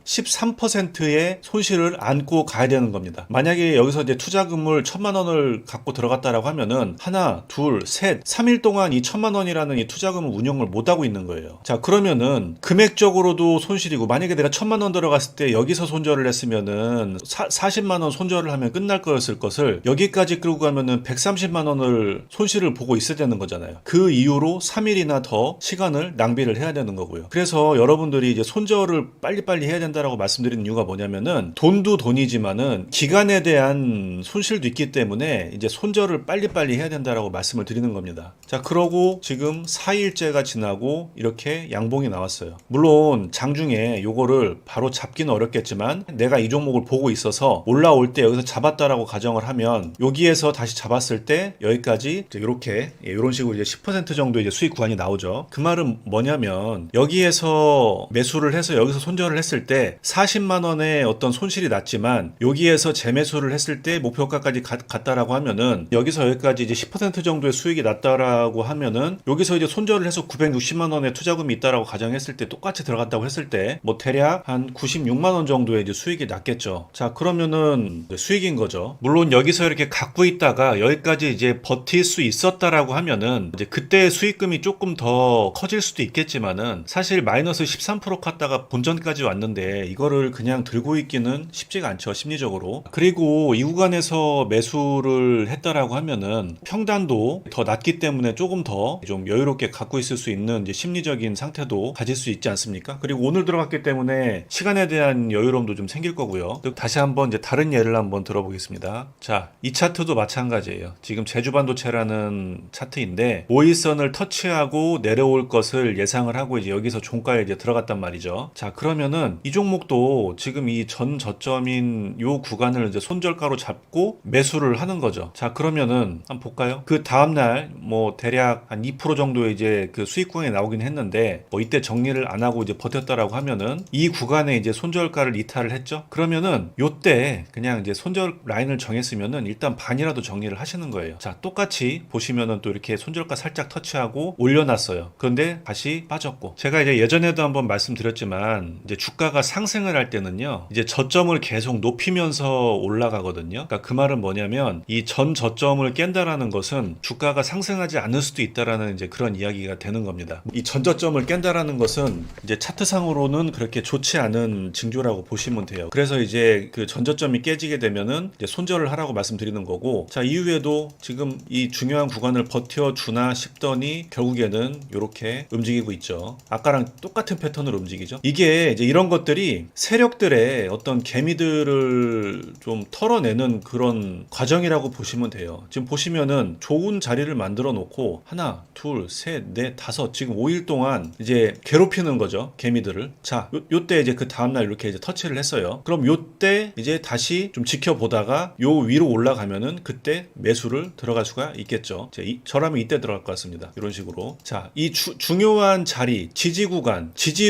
Speaker 1: 13%의 손실을 안고 가야 되는 겁니다. 만약에 여기서 이제 투자금을 1,000만 원을 갖고 들어갔다라고 하면은 하나, 둘, 셋, 3일 동안 이 1,000만 원이라는 이 투자금을 운영을 못 하고 있는 거예요. 자, 그러면은 금액적으로도 손실이고 만약에 내가 1,000만 원 들어갔을 때 여기서 손절을 했으면은 40만 원 손절을 하면 끝날 거였을 것을 여기까지 끌고 가면은 130만 원을 손실을 보고 있어야 되는 거잖아요. 그 이후로 3일이나 더 시간을 낭비를 해야 되는 거고요. 그래서 여러분들이 이제 손절을 빨리빨리 해야 된다라고 말씀드리는 이유가 뭐냐면은 돈도 돈이지만은 기간에 대한 손실도 있기 때문에 이제 손절을 빨리빨리 해야 된다라고 말씀을 드리는 겁니다. 자, 그러고 지금 4일째가 지나고 이렇게 양봉이 나왔어요. 물론 장중에 요거를 바로 잡기는 어렵겠지만 내가 이 종목을 보고 있어서 올라올 때 여기서 잡았다라고 가정을 하면 여기에서 다시 잡았을 때 여기까지 이렇게 이런 식으로 이제 10% 정도 이제 수익 구간이 나오죠. 그 말은 뭐냐면 여기에서 매수를 해서 여기서 손절을 했을 때 40만 원의 어떤 손실이 났지만 여기에서 재매수를 했을 때 목표가까지 갔다라고 하면은 여기서 여기까지 이제 10% 정도의 수익이 났다라고 하면은 여기서 이제 손절을 해서 960만 원의 투자금이 있다라고 가정했을 때 똑같이 들어갔다고 했을 때 뭐 대략 한 96만 원 정도의 이제 수익이 났겠죠. 자, 그러면은 수익인 거죠. 물론 여기서 이렇게 갖고 있다가 여기까지 이제 버틸 수 있었다라고 하면은 이제 그때 수익금이 조금 더 커질 수도 있겠지만은 사실 마이너스 13% 갔다가 본전까지 왔는데 이거를 그냥 들고 있기는 쉽지가 않죠, 심리적으로. 그리고 이 구간에서 매수를 했다라고 하면은 평단도 더 낮기 때문에 조금 더 좀 여유롭게 갖고 있을 수 있는 이제 심리적인 상태도 가질 수 있지 않습니까? 그리고 오늘 들어갔기 때문에 시간에 대한 여유로움도 좀 생길 거고요. 다시 한번 이제 다른 예를 한번 들어보겠습니다. 자, 이 차트도 마찬가지예요. 지금 제주반도체라는 차트인데 모의선을 터치하고 내려올 것을 예상을 하고 이제 여기서 종가에 이제 들어갔단 말이죠. 자, 그러면은 이 종목도 지금 이 전 저점인 요 구간을 이제 손절가로 잡고 매수를 하는 거죠. 자, 그러면은 한번 볼까요? 그 다음날 뭐 대략 한 2% 정도의 이제 그 수익 구간이 나오긴 했는데 뭐 이때 정리를 안 하고 이제 버텼다라고 하면은 이 구간에 이제 손절가를 이탈을 했죠. 그러면은 요때 그냥 이제 손절 라인을 정했으면은 일단 반이라도 정리를 하시는 거예요. 자, 똑같이 보시면은 또 이렇게 손절가 살짝 터치하고 올려놨어요. 그런데 다시 빠졌고 제가 이제 예전에도 한번 말씀드렸지만 이제 주가가 상승을 할 때는요 이제 저점을 계속 높이면서 올라가거든요. 그러니까 그 말은 뭐냐면 이 전 저점을 깬다라는 것은 주가가 상승하지 않을 수도 있다라는 이제 그런 이야기가 되는 겁니다. 이 전 저점을 깬다라는 것은 이제 차트상으로는 그렇게 좋지 않은 징조라고 보시면 돼요. 그래서 이제 그 전 저점이 깨지게 되면은 이제 손절을 하라고 말씀드리는 거고 자, 이후에도 지금 이 중요한 구간을 버텨주나 싶더니 결국에는 이렇게 움직이고 있죠. 아까랑 똑같은 패턴으로 움직이죠. 이게 이제 이런 것들이 세력들의 어떤 개미들을 좀 털어내는 그런 과정이라고 보시면 돼요. 지금 보시면은 좋은 자리를 만들어 놓고 하나, 둘, 셋, 넷, 다섯 지금 5일 동안 이제 괴롭히는 거죠. 개미들을. 자, 요때 이제 그 다음날 이렇게 이제 터치를 했어요. 그럼 요때 이제 다시 좀 지켜보다가 요 위로 올라가면은 그때 매수를 들어갈 수가 있겠죠. 저라면 이때 들어갈 것 같습니다. 이런 식으로. 자, 이 중요한 자리, 지지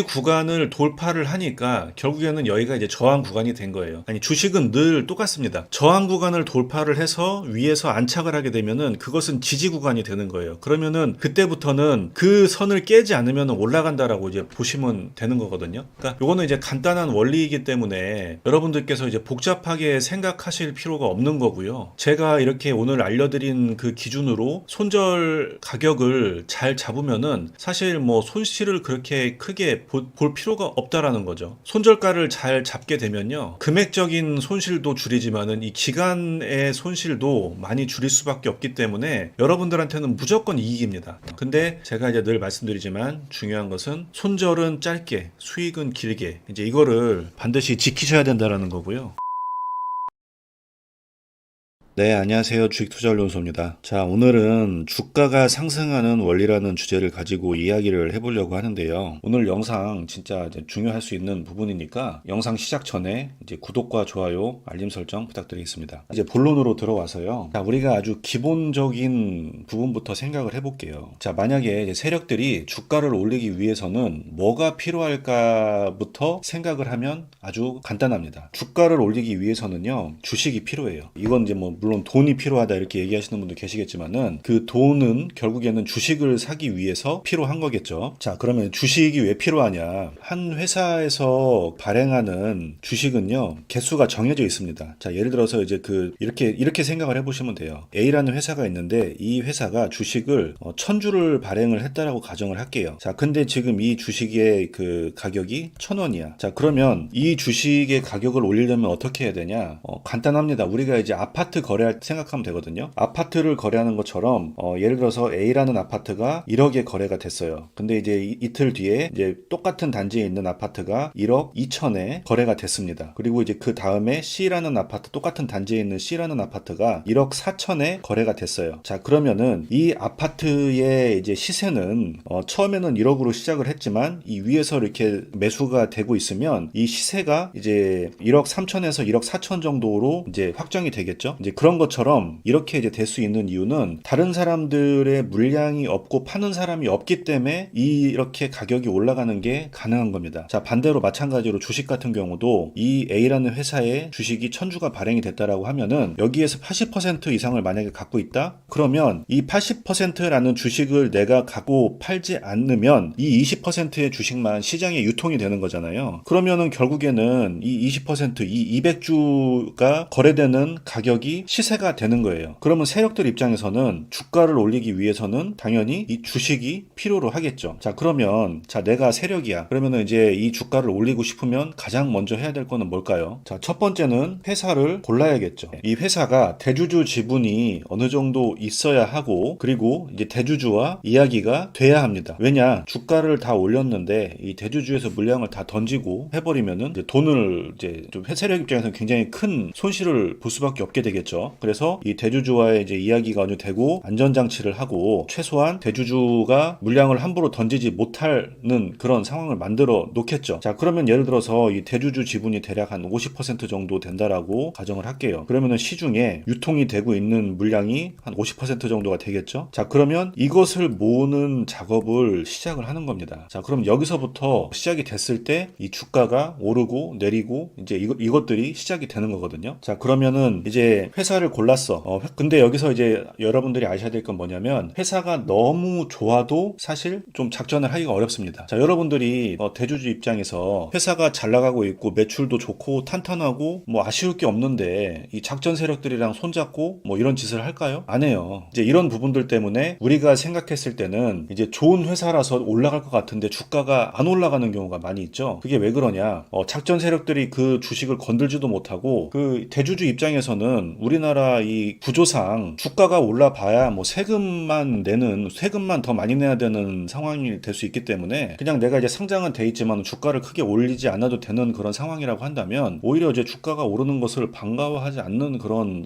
Speaker 1: 구간을 돌파를 하니까 결국에는 여기가 이제 저항 구간이 된 거예요. 아니, 주식은 늘 똑같습니다. 저항 구간을 돌파를 해서 위에서 안착을 하게 되면은 그것은 지지 구간이 되는 거예요. 그러면은 그때부터는 그 선을 깨지 않으면 올라간다라고 이제 보시면 되는 거거든요. 그러니까 요거는 이제 간단한 원리이기 때문에 여러분들께서 이제 복잡하게 생각하실 필요가 없는 거고요. 제가 이렇게 오늘 알려드린 그 기준으로 손절 주식을 가격을 잘 잡으면은 사실 뭐 손실을 그렇게 크게 볼 필요가 없다라는 거죠. 손절가를 잘 잡게 되면요, 금액적인 손실도 줄이지만은 이 기간의 손실도 많이 줄일 수밖에 없기 때문에 여러분들한테는 무조건 이익입니다. 근데 제가 이제 늘 말씀드리지만 중요한 것은 손절은 짧게, 수익은 길게, 이제 이거를 반드시 지키셔야 된다라는 거고요. 네, 안녕하세요. 주식투자연구소입니다. 자, 오늘은 주가가 상승하는 원리라는 주제를 가지고 이야기를 해보려고 하는데요. 오늘 영상 진짜 이제 중요할 수 있는 부분이니까 영상 시작 전에 이제 구독과 좋아요, 알림 설정 부탁드리겠습니다. 이제 본론으로 들어와서요. 자, 우리가 아주 기본적인 부분부터 생각을 해볼게요. 자, 만약에 이제 세력들이 주가를 올리기 위해서는 뭐가 필요할까부터 생각을 하면 아주 간단합니다. 주가를 올리기 위해서는요, 주식이 필요해요. 이건 이제 물론 돈이 필요하다 이렇게 얘기하시는 분도 계시겠지만은 그 돈은 결국에는 주식을 사기 위해서 필요한 거겠죠. 자, 그러면 주식이 왜 필요하냐? 한 회사에서 발행하는 주식은요, 개수가 정해져 있습니다. 자, 예를 들어서 이제 이렇게 생각을 해보시면 돼요. A라는 회사가 있는데 이 회사가 주식을 1000주를 발행을 했다라고 가정을 할게요. 자, 근데 지금 이 주식의 그 가격이 1000원이야. 자, 그러면 이 주식의 가격을 올리려면 어떻게 해야 되냐? 간단합니다. 우리가 이제 아파트 거래할 때 생각하면 되거든요. 아파트를 거래하는 것처럼 예를 들어서 A라는 아파트가 1억에 거래가 됐어요. 근데 이제 이틀 뒤에 이제 똑같은 단지에 있는 아파트가 1억 2천에 거래가 됐습니다. 그리고 이제 그 다음에 C라는 아파트, 똑같은 단지에 있는 C라는 아파트가 1억 4천에 거래가 됐어요. 자, 그러면은 이 아파트의 이제 시세는 처음에는 1억으로 시작을 했지만 이 위에서 이렇게 매수가 되고 있으면 이 시세가 이제 1억 3천에서 1억 4천 정도로 이제 확정이 되겠죠. 이제 그런 것처럼 이렇게 이제 될 수 있는 이유는 다른 사람들의 물량이 없고 파는 사람이 없기 때문에 이렇게 가격이 올라가는 게 가능한 겁니다. 자, 반대로 마찬가지로 주식 같은 경우도 이 A라는 회사의 주식이 1000주가 발행이 됐다라고 하면은 여기에서 80% 이상을 만약에 갖고 있다? 그러면 이 80%라는 주식을 내가 갖고 팔지 않으면 이 20%의 주식만 시장에 유통이 되는 거잖아요. 그러면은 결국에는 이 20%, 이 200주가 거래되는 가격이 시세가 되는 거예요. 그러면 세력들 입장에서는 주가를 올리기 위해서는 당연히 이 주식이 필요로 하겠죠. 자, 그러면 내가 세력이야. 그러면은 이제 이 주가를 올리고 싶으면 가장 먼저 해야 될 거는 뭘까요? 자, 첫 번째는 회사를 골라야겠죠. 이 회사가 대주주 지분이 어느 정도 있어야 하고, 그리고 이제 대주주와 이야기가 돼야 합니다. 왜냐? 주가를 다 올렸는데 이 대주주에서 물량을 다 던지고 해버리면은 이제 돈을 이제 좀 세력 입장에서는 굉장히 큰 손실을 볼 수밖에 없게 되겠죠. 그래서 이 대주주와의 이제 이야기가 어느 되고 안전장치를 하고 최소한 대주주가 물량을 함부로 던지지 못하는 그런 상황을 만들어 놓겠죠. 자, 그러면 예를 들어서 이 대주주 지분이 대략 한 50% 정도 된다라고 가정을 할게요. 그러면은 시중에 유통이 되고 있는 물량이 한 50% 정도가 되겠죠. 자, 그러면 이것을 모으는 작업을 시작을 하는 겁니다. 자, 그럼 여기서부터 시작이 됐을 때 이 주가가 오르고 내리고 이제 이것들이 시작이 되는 거거든요. 자, 그러면은 이제 회사를 골랐어. 근데 여기서 이제 여러분들이 아셔야 될 건 뭐냐면 회사가 너무 좋아도 사실 좀 작전을 하기가 어렵습니다. 자, 여러분들이 대주주 입장에서 회사가 잘 나가고 있고 매출도 좋고 탄탄하고 뭐 아쉬울 게 없는데 이 작전 세력들이랑 손잡고 뭐 이런 짓을 할까요? 안 해요. 이제 이런 부분들 때문에 우리가 생각했을 때는 이제 좋은 회사라서 올라갈 것 같은데 주가가 안 올라가는 경우가 많이 있죠. 그게 왜 그러냐? 작전 세력들이 그 주식을 건들지도 못하고 그 대주주 입장에서는 우리나라 이 구조상 주가가 올라봐야 뭐 세금만 더 많이 내야 되는 상황이 될 수 있기 때문에 그냥 내가 이제 상장은 돼 있지만 주가를 크게 올리지 않아도 되는 그런 상황이라고 한다면 오히려 이제 주가가 오르는 것을 반가워하지 않는 그런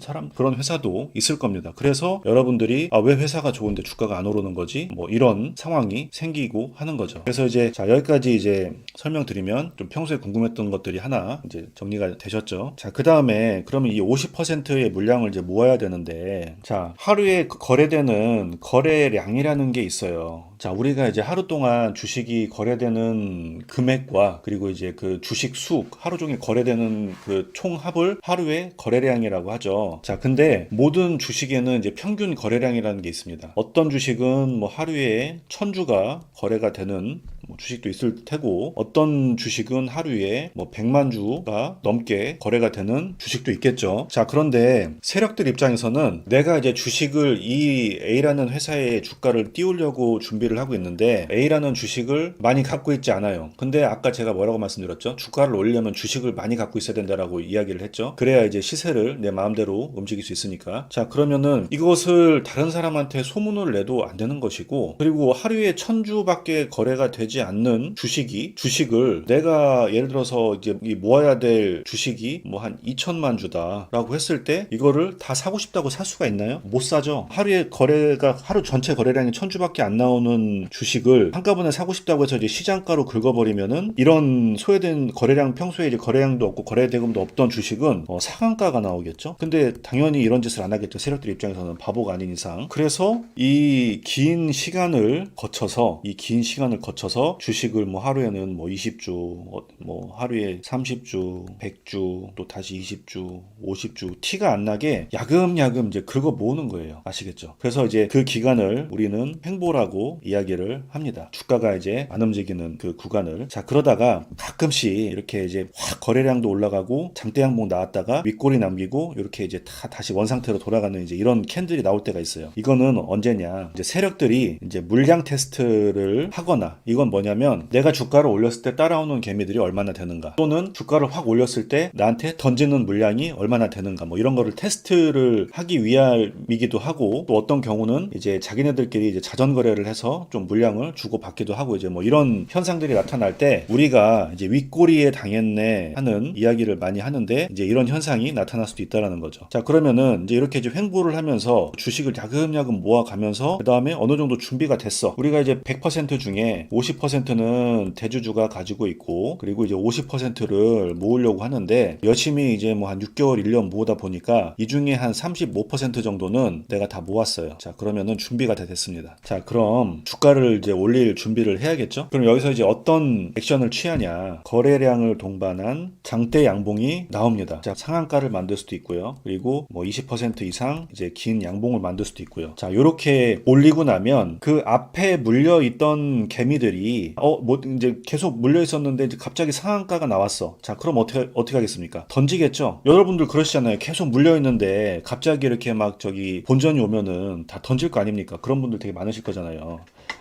Speaker 1: 회사도 있을 겁니다. 그래서 여러분들이 왜 회사가 좋은데 주가가 안 오르는 거지? 뭐 이런 상황이 생기고 하는 거죠. 그래서 이제 여기까지 이제 설명드리면 좀 평소에 궁금했던 것들이 하나 이제 정리가 되셨죠. 자, 그다음에 그러면 이 50%의 물량을 이제 모아야 되는데, 자, 하루에 거래되는 거래량이라는 게 있어요. 자, 우리가 이제 하루 동안 주식이 거래되는 금액과 그리고 이제 그 주식 하루 종일 거래되는 그 총합을 하루의 거래량이라고 하죠. 자, 근데 모든 주식에는 이제 평균 거래량이라는 게 있습니다. 어떤 주식은 뭐 하루에 1000주가 거래가 되는 뭐 주식도 있을 테고 어떤 주식은 하루에 뭐 100만 주가 넘게 거래가 되는 주식도 있겠죠. 자, 그런데 세력들 입장에서는 내가 이제 주식을 이 A라는 회사의 주가를 띄우려고 준비를 하고 있는데 A라는 주식을 많이 갖고 있지 않아요. 근데 아까 제가 뭐라고 말씀드렸죠? 주가를 올리려면 주식을 많이 갖고 있어야 된다라고 이야기를 했죠. 그래야 이제 시세를 내 마음대로 움직일 수 있으니까. 자, 그러면은 이것을 다른 사람한테 소문을 내도 안 되는 것이고, 그리고 하루에 1000주밖에 거래가 되지 않는 주식을 내가 예를 들어서 이제 모아야 될 주식이 뭐 한 2천만 주다라고 했을 때 이거를 다 사고 싶다고 살 수가 있나요? 못 사죠. 하루에 거래가 하루 전체 거래량이 1000주밖에 안 나오는 주식을 한꺼번에 사고 싶다고 해서 이제 시장가로 긁어버리면은 이런 소외된 거래량, 평소에 이제 거래량도 없고 거래 대금도 없던 주식은 상한가가 나오겠죠. 근데 당연히 이런 짓을 안 하겠죠. 세력들 입장에서는 바보가 아닌 이상. 그래서 이 긴 시간을 거쳐서 주식을 뭐 하루에는 뭐 20주, 뭐 하루에 30주, 100주, 또 다시 20주, 50주 티가 안 나게 야금야금 이제 긁어 모으는 거예요. 아시겠죠? 그래서 이제 그 기간을 우리는 횡보라고 이야기를 합니다. 주가가 이제 안 움직이는 그 구간을. 자, 그러다가 가끔씩 이렇게 이제 확 거래량도 올라가고 장대 양봉 나왔다가 윗골이 남기고 이렇게 이제 다시 원상태로 돌아가는 이제 이런 캔들이 나올 때가 있어요. 이거는 언제냐? 이제 세력들이 이제 물량 테스트를 하거나, 이건 뭐냐면 내가 주가를 올렸을 때 따라오는 개미들이 얼마나 되는가, 또는 주가를 확 올렸을 때 나한테 던지는 물량이 얼마나 되는가, 뭐 이런 거를 테스트를 하기 위함이기도 하고, 또 어떤 경우는 이제 자기네들끼리 이제 자전 거래를 해서 좀 물량을 주고 받기도 하고, 이제 뭐 이런 현상들이 나타날 때 우리가 이제 윗꼬리에 당했네 하는 이야기를 많이 하는데, 이제 이런 현상이 나타날 수도 있다라는 거죠. 자, 그러면은 이제 이렇게 이제 횡보를 하면서 주식을 야금야금 모아가면서 그 다음에 어느 정도 준비가 됐어. 우리가 이제 100% 중에 50%는 대주주가 가지고 있고, 그리고 이제 50%를 모으려고 하는데 열심히 이제 뭐 한 6개월, 1년 모으다 보니까 이 중에 한 35% 정도는 내가 다 모았어요. 자, 그러면은 준비가 다 됐습니다. 자, 그럼 주가를 이제 올릴 준비를 해야겠죠? 그럼 여기서 이제 어떤 액션을 취하냐? 거래량을 동반한 장대 양봉이 나옵니다. 자, 상한가를 만들 수도 있고요. 그리고 뭐 20% 이상 이제 긴 양봉을 만들 수도 있고요. 자, 요렇게 올리고 나면 그 앞에 물려 있던 개미들이 뭐 이제 계속 물려 있었는데 이제 갑자기 상한가가 나왔어. 자, 그럼 어떻게 하겠습니까? 던지겠죠. 여러분들 그러시잖아요. 계속 물려 있는데 갑자기 이렇게 막 본전이 오면은 다 던질 거 아닙니까? 그런 분들 되게 많으실 거잖아요.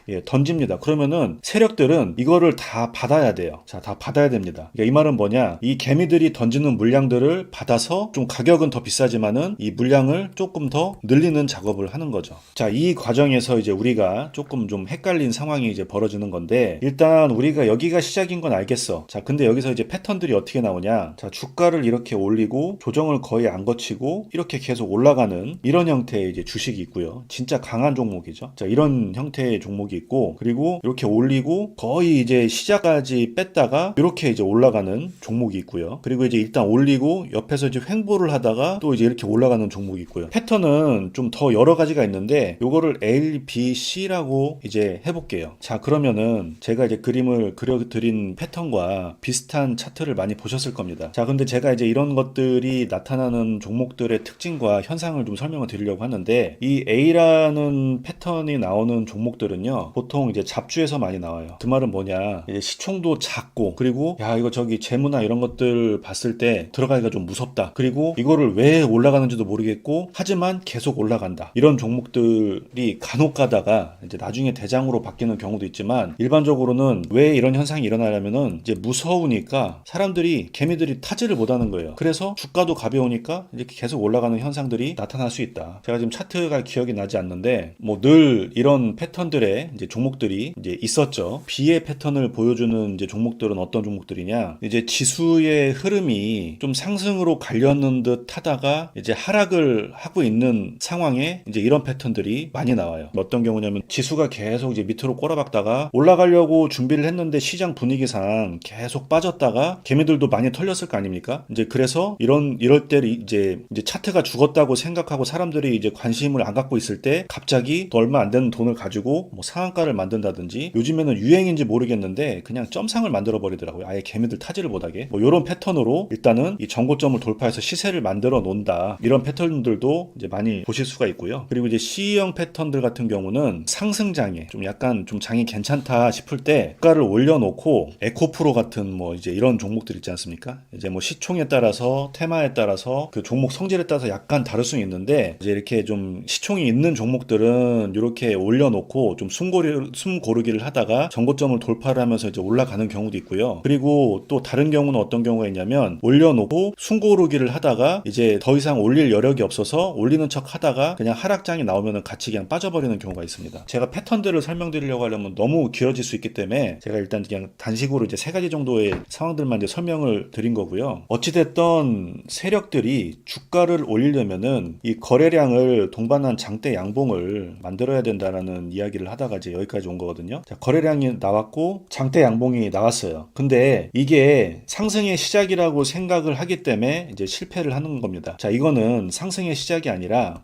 Speaker 1: 예, 던집니다. 그러면은 세력들은 이거를 다 받아야 돼요. 자, 다 받아야 됩니다. 그러니까 이 말은 뭐냐? 이 개미들이 던지는 물량들을 받아서 좀 가격은 더 비싸지만은 이 물량을 조금 더 늘리는 작업을 하는 거죠. 자, 이 과정에서 이제 우리가 조금 좀 헷갈린 상황이 이제 벌어지는 건데, 일단 우리가 여기가 시작인 건 알겠어. 자, 근데 여기서 이제 패턴들이 어떻게 나오냐? 자, 주가를 이렇게 올리고 조정을 거의 안 거치고 이렇게 계속 올라가는 이런 형태의 이제 주식이 있고요. 진짜 강한 종목이죠. 자, 이런 형태의 종목이 있고, 그리고 이렇게 올리고 거의 이제 시작까지 뺐다가 이렇게 이제 올라가는 종목이 있고요. 그리고 이제 일단 올리고 옆에서 이제 횡보를 하다가 또 이제 이렇게 올라가는 종목이 있고요. 패턴은 좀 더 여러 가지가 있는데 요거를 A, B, C라고 이제 해볼게요. 자, 그러면은 제가 이제 그림을 그려드린 패턴과 비슷한 차트를 많이 보셨을 겁니다. 자, 근데 제가 이제 이런 것들이 나타나는 종목들의 특징과 현상을 좀 설명을 드리려고 하는데, 이 A라는 패턴이 나오는 종목들은요, 보통 이제 잡주에서 많이 나와요. 그 말은 뭐냐? 이제 시총도 작고, 그리고 야, 이거 재무나 이런 것들 봤을 때 들어가기가 좀 무섭다. 그리고 이거를 왜 올라가는지도 모르겠고, 하지만 계속 올라간다. 이런 종목들이 간혹 가다가 이제 나중에 대장으로 바뀌는 경우도 있지만, 일반적으로는 왜 이런 현상이 일어나냐면은 이제 무서우니까 사람들이, 개미들이 타지를 못하는 거예요. 그래서 주가도 가벼우니까 이렇게 계속 올라가는 현상들이 나타날 수 있다. 제가 지금 차트가 기억이 나지 않는데 뭐 늘 이런 패턴들의 이제 종목들이 이제 있었죠. B의 패턴을 보여주는 이제 종목들은 어떤 종목들이냐? 이제 지수의 흐름이 좀 상승으로 가려는 듯 하다가 이제 하락을 하고 있는 상황에 이제 이런 패턴들이 많이 나와요. 어떤 경우냐면 지수가 계속 이제 밑으로 꼬라박다가 올라가려고 준비를 했는데 시장 분위기상 계속 빠졌다가 개미들도 많이 털렸을 거 아닙니까? 이제 그래서 이럴 때 이제 차트가 죽었다고 생각하고 사람들이 이제 관심을 안 갖고 있을 때 갑자기 또 얼마 안 되는 돈을 가지고 뭐 상한가를 만든다든지, 요즘에는 유행인지 모르겠는데 그냥 점상을 만들어 버리더라고요. 아예 개미들 타지를 못하게. 뭐 이런 패턴으로 일단은 이 전고점을 돌파해서 시세를 만들어 놓는다, 이런 패턴들도 이제 많이 보실 수가 있고요. 그리고 이제 C형 패턴들 같은 경우는 상승장에 좀 약간 좀 장이 괜찮다 싶을 때 주가를 올려놓고 에코프로 같은 뭐 이제 이런 종목들 있지 않습니까? 이제 뭐 시총에 따라서 테마에 따라서 그 종목 성질에 따라서 약간 다를 수 있는데, 이제 이렇게 좀 시총이 있는 종목들은 이렇게 올려놓고 좀 숨 고르기를 하다가 전고점을 돌파를 하면서 이제 올라가는 경우도 있고요. 그리고 또 다른 경우는 어떤 경우가 있냐면, 올려놓고 숨 고르기를 하다가 이제 더 이상 올릴 여력이 없어서 올리는 척 하다가 그냥 하락장이 나오면은 같이 그냥 빠져버리는 경우가 있습니다. 제가 패턴들을 설명드리려고 하려면 너무 길어질 수 있기 때문에 제가 일단 그냥 단식으로 이제 3가지 정도의 상황들만 이제 설명을 드린 거고요. 어찌됐던 세력들이 주가를 올리려면은 이 거래량을 동반한 장대 양봉을 만들어야 된다라는 이야기를 하다가 이제 여기까지 온 거거든요. 자, 거래량이 나왔고 장대 양봉이 나왔어요. 근데 이게 상승의 시작이라고 생각을 하기 때문에 이제 실패를 하는 겁니다. 자, 이거는 상승의 시작이 아니라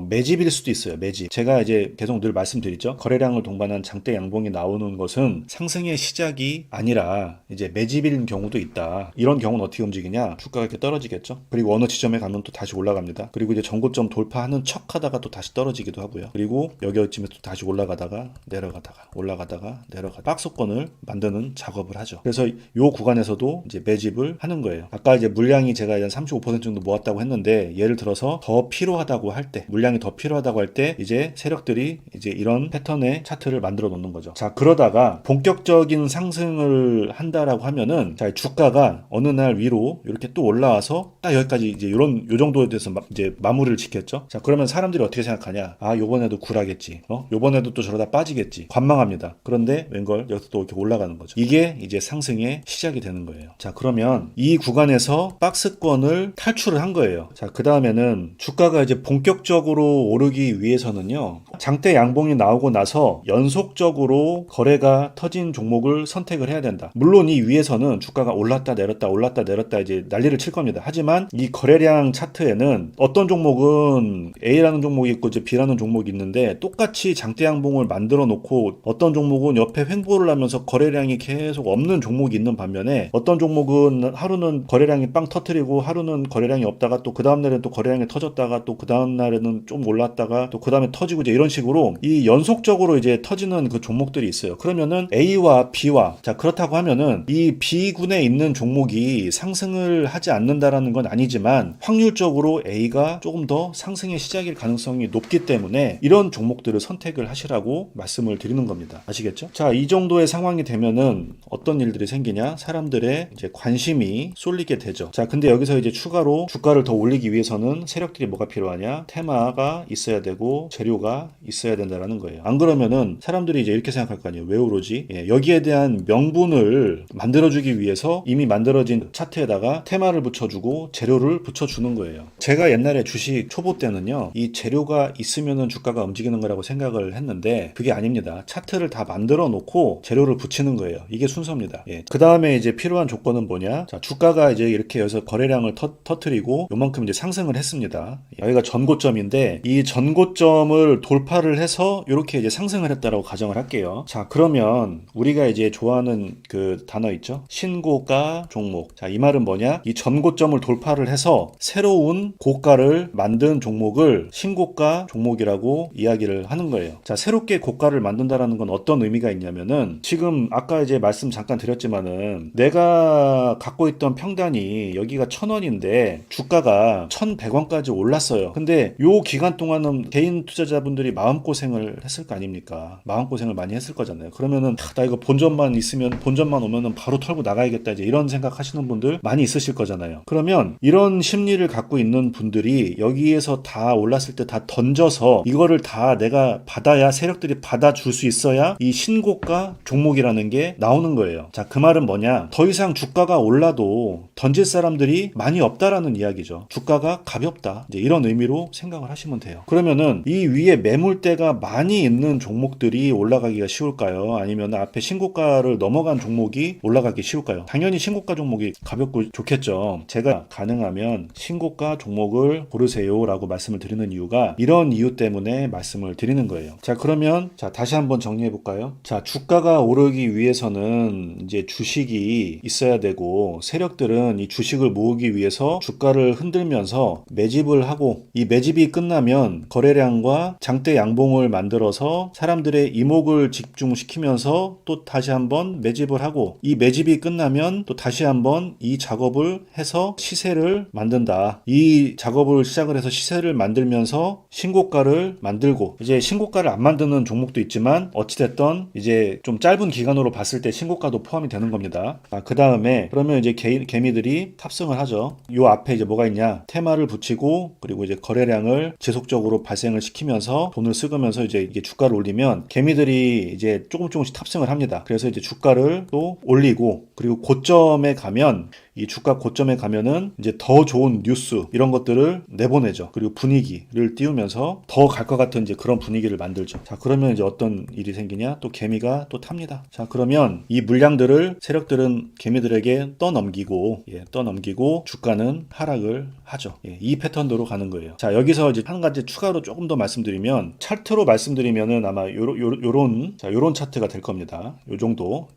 Speaker 1: 매집일 수도 있어요. 매집. 제가 이제 계속 늘 말씀드리죠. 거래량을 동반한 장대 양봉이 나오는 것은 상승의 시작이 아니라 이제 매집일 경우도 있다. 이런 경우는 어떻게 움직이냐? 주가가 이렇게 떨어지겠죠. 그리고 어느 지점에 가면 또 다시 올라갑니다. 그리고 이제 전고점 돌파하는 척 하다가 또 다시 떨어지기도 하고요. 그리고 여기쯤에 또 다시 올라가다가 내려가다가 올라가다가 내려가다가 박스권을 만드는 작업을 하죠. 그래서 이 구간에서도 이제 매집을 하는 거예요. 아까 이제 물량이 제가 한 35% 정도 모았다고 했는데, 예를 들어서 더 필요하다고 할 때, 물량이 더 필요하다고 할 때 이제 세력들이 이제 이런 패턴의 차트를 만들어 놓는 거죠. 자, 그러다가 본격적인 상승을 한다라고 하면은, 자, 주가가 어느 날 위로 이렇게 또 올라와서 딱 여기까지 이제 요 정도에 대해서 이제 마무리를 지켰죠. 자, 그러면 사람들이 어떻게 생각하냐? 아, 요번에도 굴하겠지. 요번에도 또 저러다 빠지겠지. 관망합니다. 그런데 웬걸 여기서 또 이렇게 올라가는 거죠. 이게 이제 상승의 시작이 되는 거예요. 자, 그러면 이 구간에서 박스권을 탈출을 한 거예요. 자, 그 다음에는 주가가 이제 본격적으로 오르기 위해서는요, 장대 양봉이 나오고 나서 연속적으로 거래가 터진 종목을 선택을 해야 된다. 물론 이 위에서는 주가가 올랐다 내렸다 이제 난리를 칠 겁니다. 하지만 이 거래량 차트에는 어떤 종목은 A라는 종목이 있고 이제 B라는 종목이 있는데, 똑같이 장대 양봉을 만들어 놓고 어떤 종목은 옆에 횡보를 하면서 거래량이 계속 없는 종목이 있는 반면에, 어떤 종목은 하루는 거래량이 빵 터트리고 하루는 거래량이 없다가 또 그 다음날에는 또 거래량이 터졌다가 또 그 다음날에는 좀 올랐다가 또 그 다음에 터지고 이제 이런 식으로 이 연속적으로 이제 터지는 그 종목들이 있어요. 그러면은 A와 B와, 자, 그렇다고 하면은 이 B군에 있는 종목이 상승을 하지 않는다라는 건 아니지만 확률적으로 A가 조금 더 상승의 시작일 가능성이 높기 때문에 이런 종목들을 선택을 하시라고 말씀을 드리는 겁니다. 아시겠죠? 자, 이 정도의 상황이 되면은 어떤 일들이 생기냐? 사람들의 이제 관심이 쏠리게 되죠. 자, 근데 여기서 이제 추가로 주가를 더 올리기 위해서는 세력들이 뭐가 필요하냐? 테마가 있어야 되고 재료가 있어야 된다라는 거예요. 안 그러면은 사람들이 이제 이렇게 생각할 거 아니에요. 왜 오르지? 여기에 대한 명분을 만들어주기 위해서 이미 만들어진 차트에다가 테마를 붙여주고 재료를 붙여주는 거예요. 제가 옛날에 주식 초보 때는요, 이 재료가 있으면은 주가가 움직이는 거라고 생각을 했는데 그게 아닙니다. 차트를 다 만들어 놓고 재료를 붙이는 거예요. 이게 순서입니다. 그 다음에 이제 필요한 조건은 뭐냐? 자, 주가가 이제 이렇게 여기서 거래량을 터트리고 요만큼 이제 상승을 했습니다. 여기가 전고점인데 이 전고점을 돌파를 해서 이렇게 이제 상승을 했다라고 가정을 할게요. 자, 그러면 우리가 이제 좋아하는 그 단어 있죠? 신고가 종목. 자, 이 말은 뭐냐? 이 전고점을 돌파를 해서 새로운 고가를 만든 종목을 신고가 종목이라고 이야기를 하는 거예요. 자, 새롭게 고가를 만든다라는 건 어떤 의미가 있냐면은, 지금 아까 이제 말씀 잠깐 드렸지만은 내가 갖고 있던 평단이 여기가 1,000원인데 주가가 1,100원까지 올랐어요. 근데 요 기간 동안은 개인 투자자분들이 마음고생을 했을 거 아닙니까? 마음고생을 많이 했을 거잖아요. 그러면은 나 이거 본전만 있으면, 본전만 오면은 바로 털고 나가야겠다, 이제 이런 생각 하시는 분들 많이 있으실 거잖아요. 그러면 이런 심리를 갖고 있는 분들이 여기에서 다 올랐을 때 다 던져서 이거를 다 내가 받아야, 세력들이 받아줄 수 있어야 이 신고가 종목이라는 게 나오는 거예요. 자, 그 말은 뭐냐? 더 이상 주가가 올라도 던질 사람들이 많이 없다라는 이야기죠. 주가가 가볍다, 이제 이런 의미로 생각을 하시면 돼요. 그러면은 이 위에 매물대가 많이 있는 종목들이 올라가기가 쉬울까요? 아니면 앞에 신고가를 넘어간 종목이 올라가기 쉬울까요? 당연히 신고가 종목이 가볍고 좋겠죠. 제가 가능하면 신고가 종목을 고르세요 라고 말씀을 드리는 이유가 이런 이유 때문에 말씀을 드리는 거예요. 자, 그러면 자, 다시 한번 정리해 볼까요? 자, 주가가 오르기 위해서는 이제 주식이 있어야 되고, 세력들은 이 주식을 모으기 위해서 주가를 흔들면서 매집을 하고, 이 매집이 끝나면 거래량과 장대 양봉을 만들어서 사람들의 이목을 집중시키면서 또 다시 한번 매집을 하고, 이 매집이 끝나면 또 다시 한번 이 작업을 해서 시세를 만든다. 이 작업을 시작을 해서 시세를 만들면서 신고가를 만들고, 이제 신고가를 안 만드는 종목도 있지만 어찌됐던 이제 좀 짧은 기간으로 봤을 때 신고가도 포함이 되는 겁니다. 그 다음에 그러면 이제 개미들이 탑승을 하죠. 요 앞에 이제 뭐가 있냐, 테마를 붙이고 그리고 이제 거래량을 지속적으로 발생을 시키면서 돈을 쓰면서 이제 이게 주가를 올리면 개미들이 이제 조금씩 탑승을 합니다. 그래서 이제 주가를 또 올리고, 그리고 고점에 가면, 이 주가 고점에 가면은 이제 더 좋은 뉴스 이런 것들을 내보내죠. 그리고 분위기를 띄우면서 더 갈 것 같은 이제 그런 분위기를 만들죠. 자, 그러면 이제 어떤 일이 생기냐? 또 개미가 또 탑니다. 자, 그러면 이 물량들을 세력들은 개미들에게 떠넘기고, 떠넘기고 주가는 하락을 하죠. 이 패턴으로 가는 거예요. 자, 여기서 이제 한 가지 추가로 조금 더 말씀드리면, 차트로 말씀드리면은 아마 요런 차트가 될 겁니다. 요 정도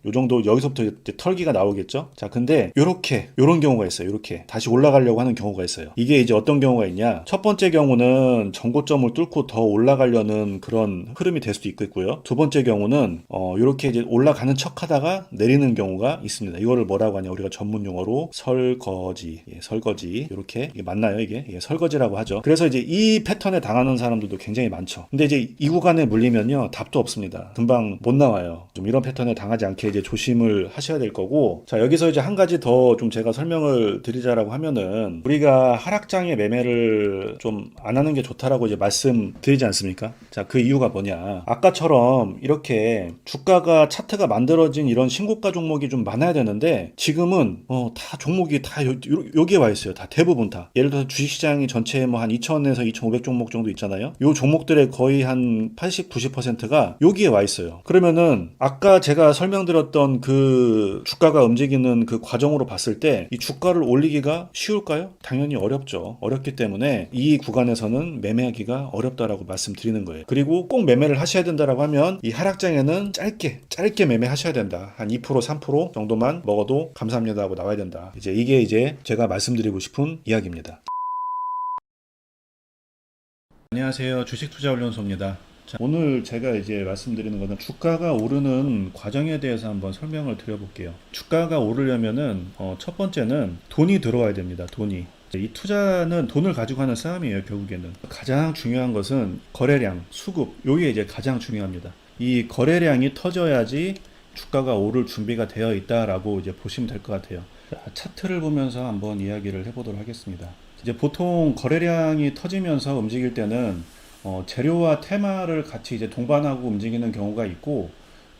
Speaker 1: 여기서부터 이제 털기가 나오겠죠. 자, 근데 요런 경우가 있어요. 이렇게 다시 올라가려고 하는 경우가 있어요. 이게 이제 어떤 경우가 있냐? 첫 번째 경우는 전고점을 뚫고 더 올라가려는 그런 흐름이 될 수도 있겠고요. 두 번째 경우는 이렇게 이제 올라가는 척하다가 내리는 경우가 있습니다. 이거를 뭐라고 하냐? 우리가 전문 용어로 설거지, 설거지. 이렇게 이게 맞나요? 이게 설거지라고 하죠. 그래서 이제 이 패턴에 당하는 사람들도 굉장히 많죠. 근데 이제 이 구간에 물리면요, 답도 없습니다. 금방 못 나와요. 좀 이런 패턴에 당하지 않게 이제 조심을 하셔야 될 거고. 자, 여기서 이제 한 가지 더 좀 제가 설명을 드리자라고 하면은, 우리가 하락장의 매매를 좀 안 하는 게 좋다라고 이제 말씀드리지 않습니까? 자, 그 이유가 뭐냐? 아까처럼 이렇게 주가가 차트가 만들어진 이런 신고가 종목이 좀 많아야 되는데, 지금은 다 종목이 다 여기에 와 있어요. 다 대부분 다. 예를 들어서 주식시장이 전체에 뭐 한 2,000에서 2,500 종목 정도 있잖아요. 요 종목들의 거의 한 80, 90%가 여기에 와 있어요. 그러면은 아까 제가 설명드렸던 그 주가가 움직이는 그 과정으로 봤을 때 이 주가를 올리기가 쉬울까요? 당연히 어렵죠. 어렵기 때문에 이 구간에서는 매매하기가 어렵다라고 말씀드리는 거예요. 그리고 꼭 매매를 하셔야 된다라고 하면 이 하락장에는 짧게 매매하셔야 된다. 한 2%, 3% 정도만 먹어도 감사합니다 하고 나와야 된다. 이게 이제 제가 말씀드리고 싶은 이야기입니다. 안녕하세요. 주식투자훈련소입니다. 자, 오늘 제가 이제 말씀드리는 것은 주가가 오르는 과정에 대해서 한번 설명을 드려볼게요. 주가가 오르려면은 첫 번째는 돈이 들어와야 됩니다. 돈이. 이 투자는 돈을 가지고 하는 싸움이에요. 결국에는 가장 중요한 것은 거래량, 수급, 요게 이제 가장 중요합니다. 이 거래량이 터져야지 주가가 오를 준비가 되어 있다라고 이제 보시면 될 것 같아요. 자, 차트를 보면서 한번 이야기를 해보도록 하겠습니다. 이제 보통 거래량이 터지면서 움직일 때는 재료와 테마를 같이 이제 동반하고 움직이는 경우가 있고,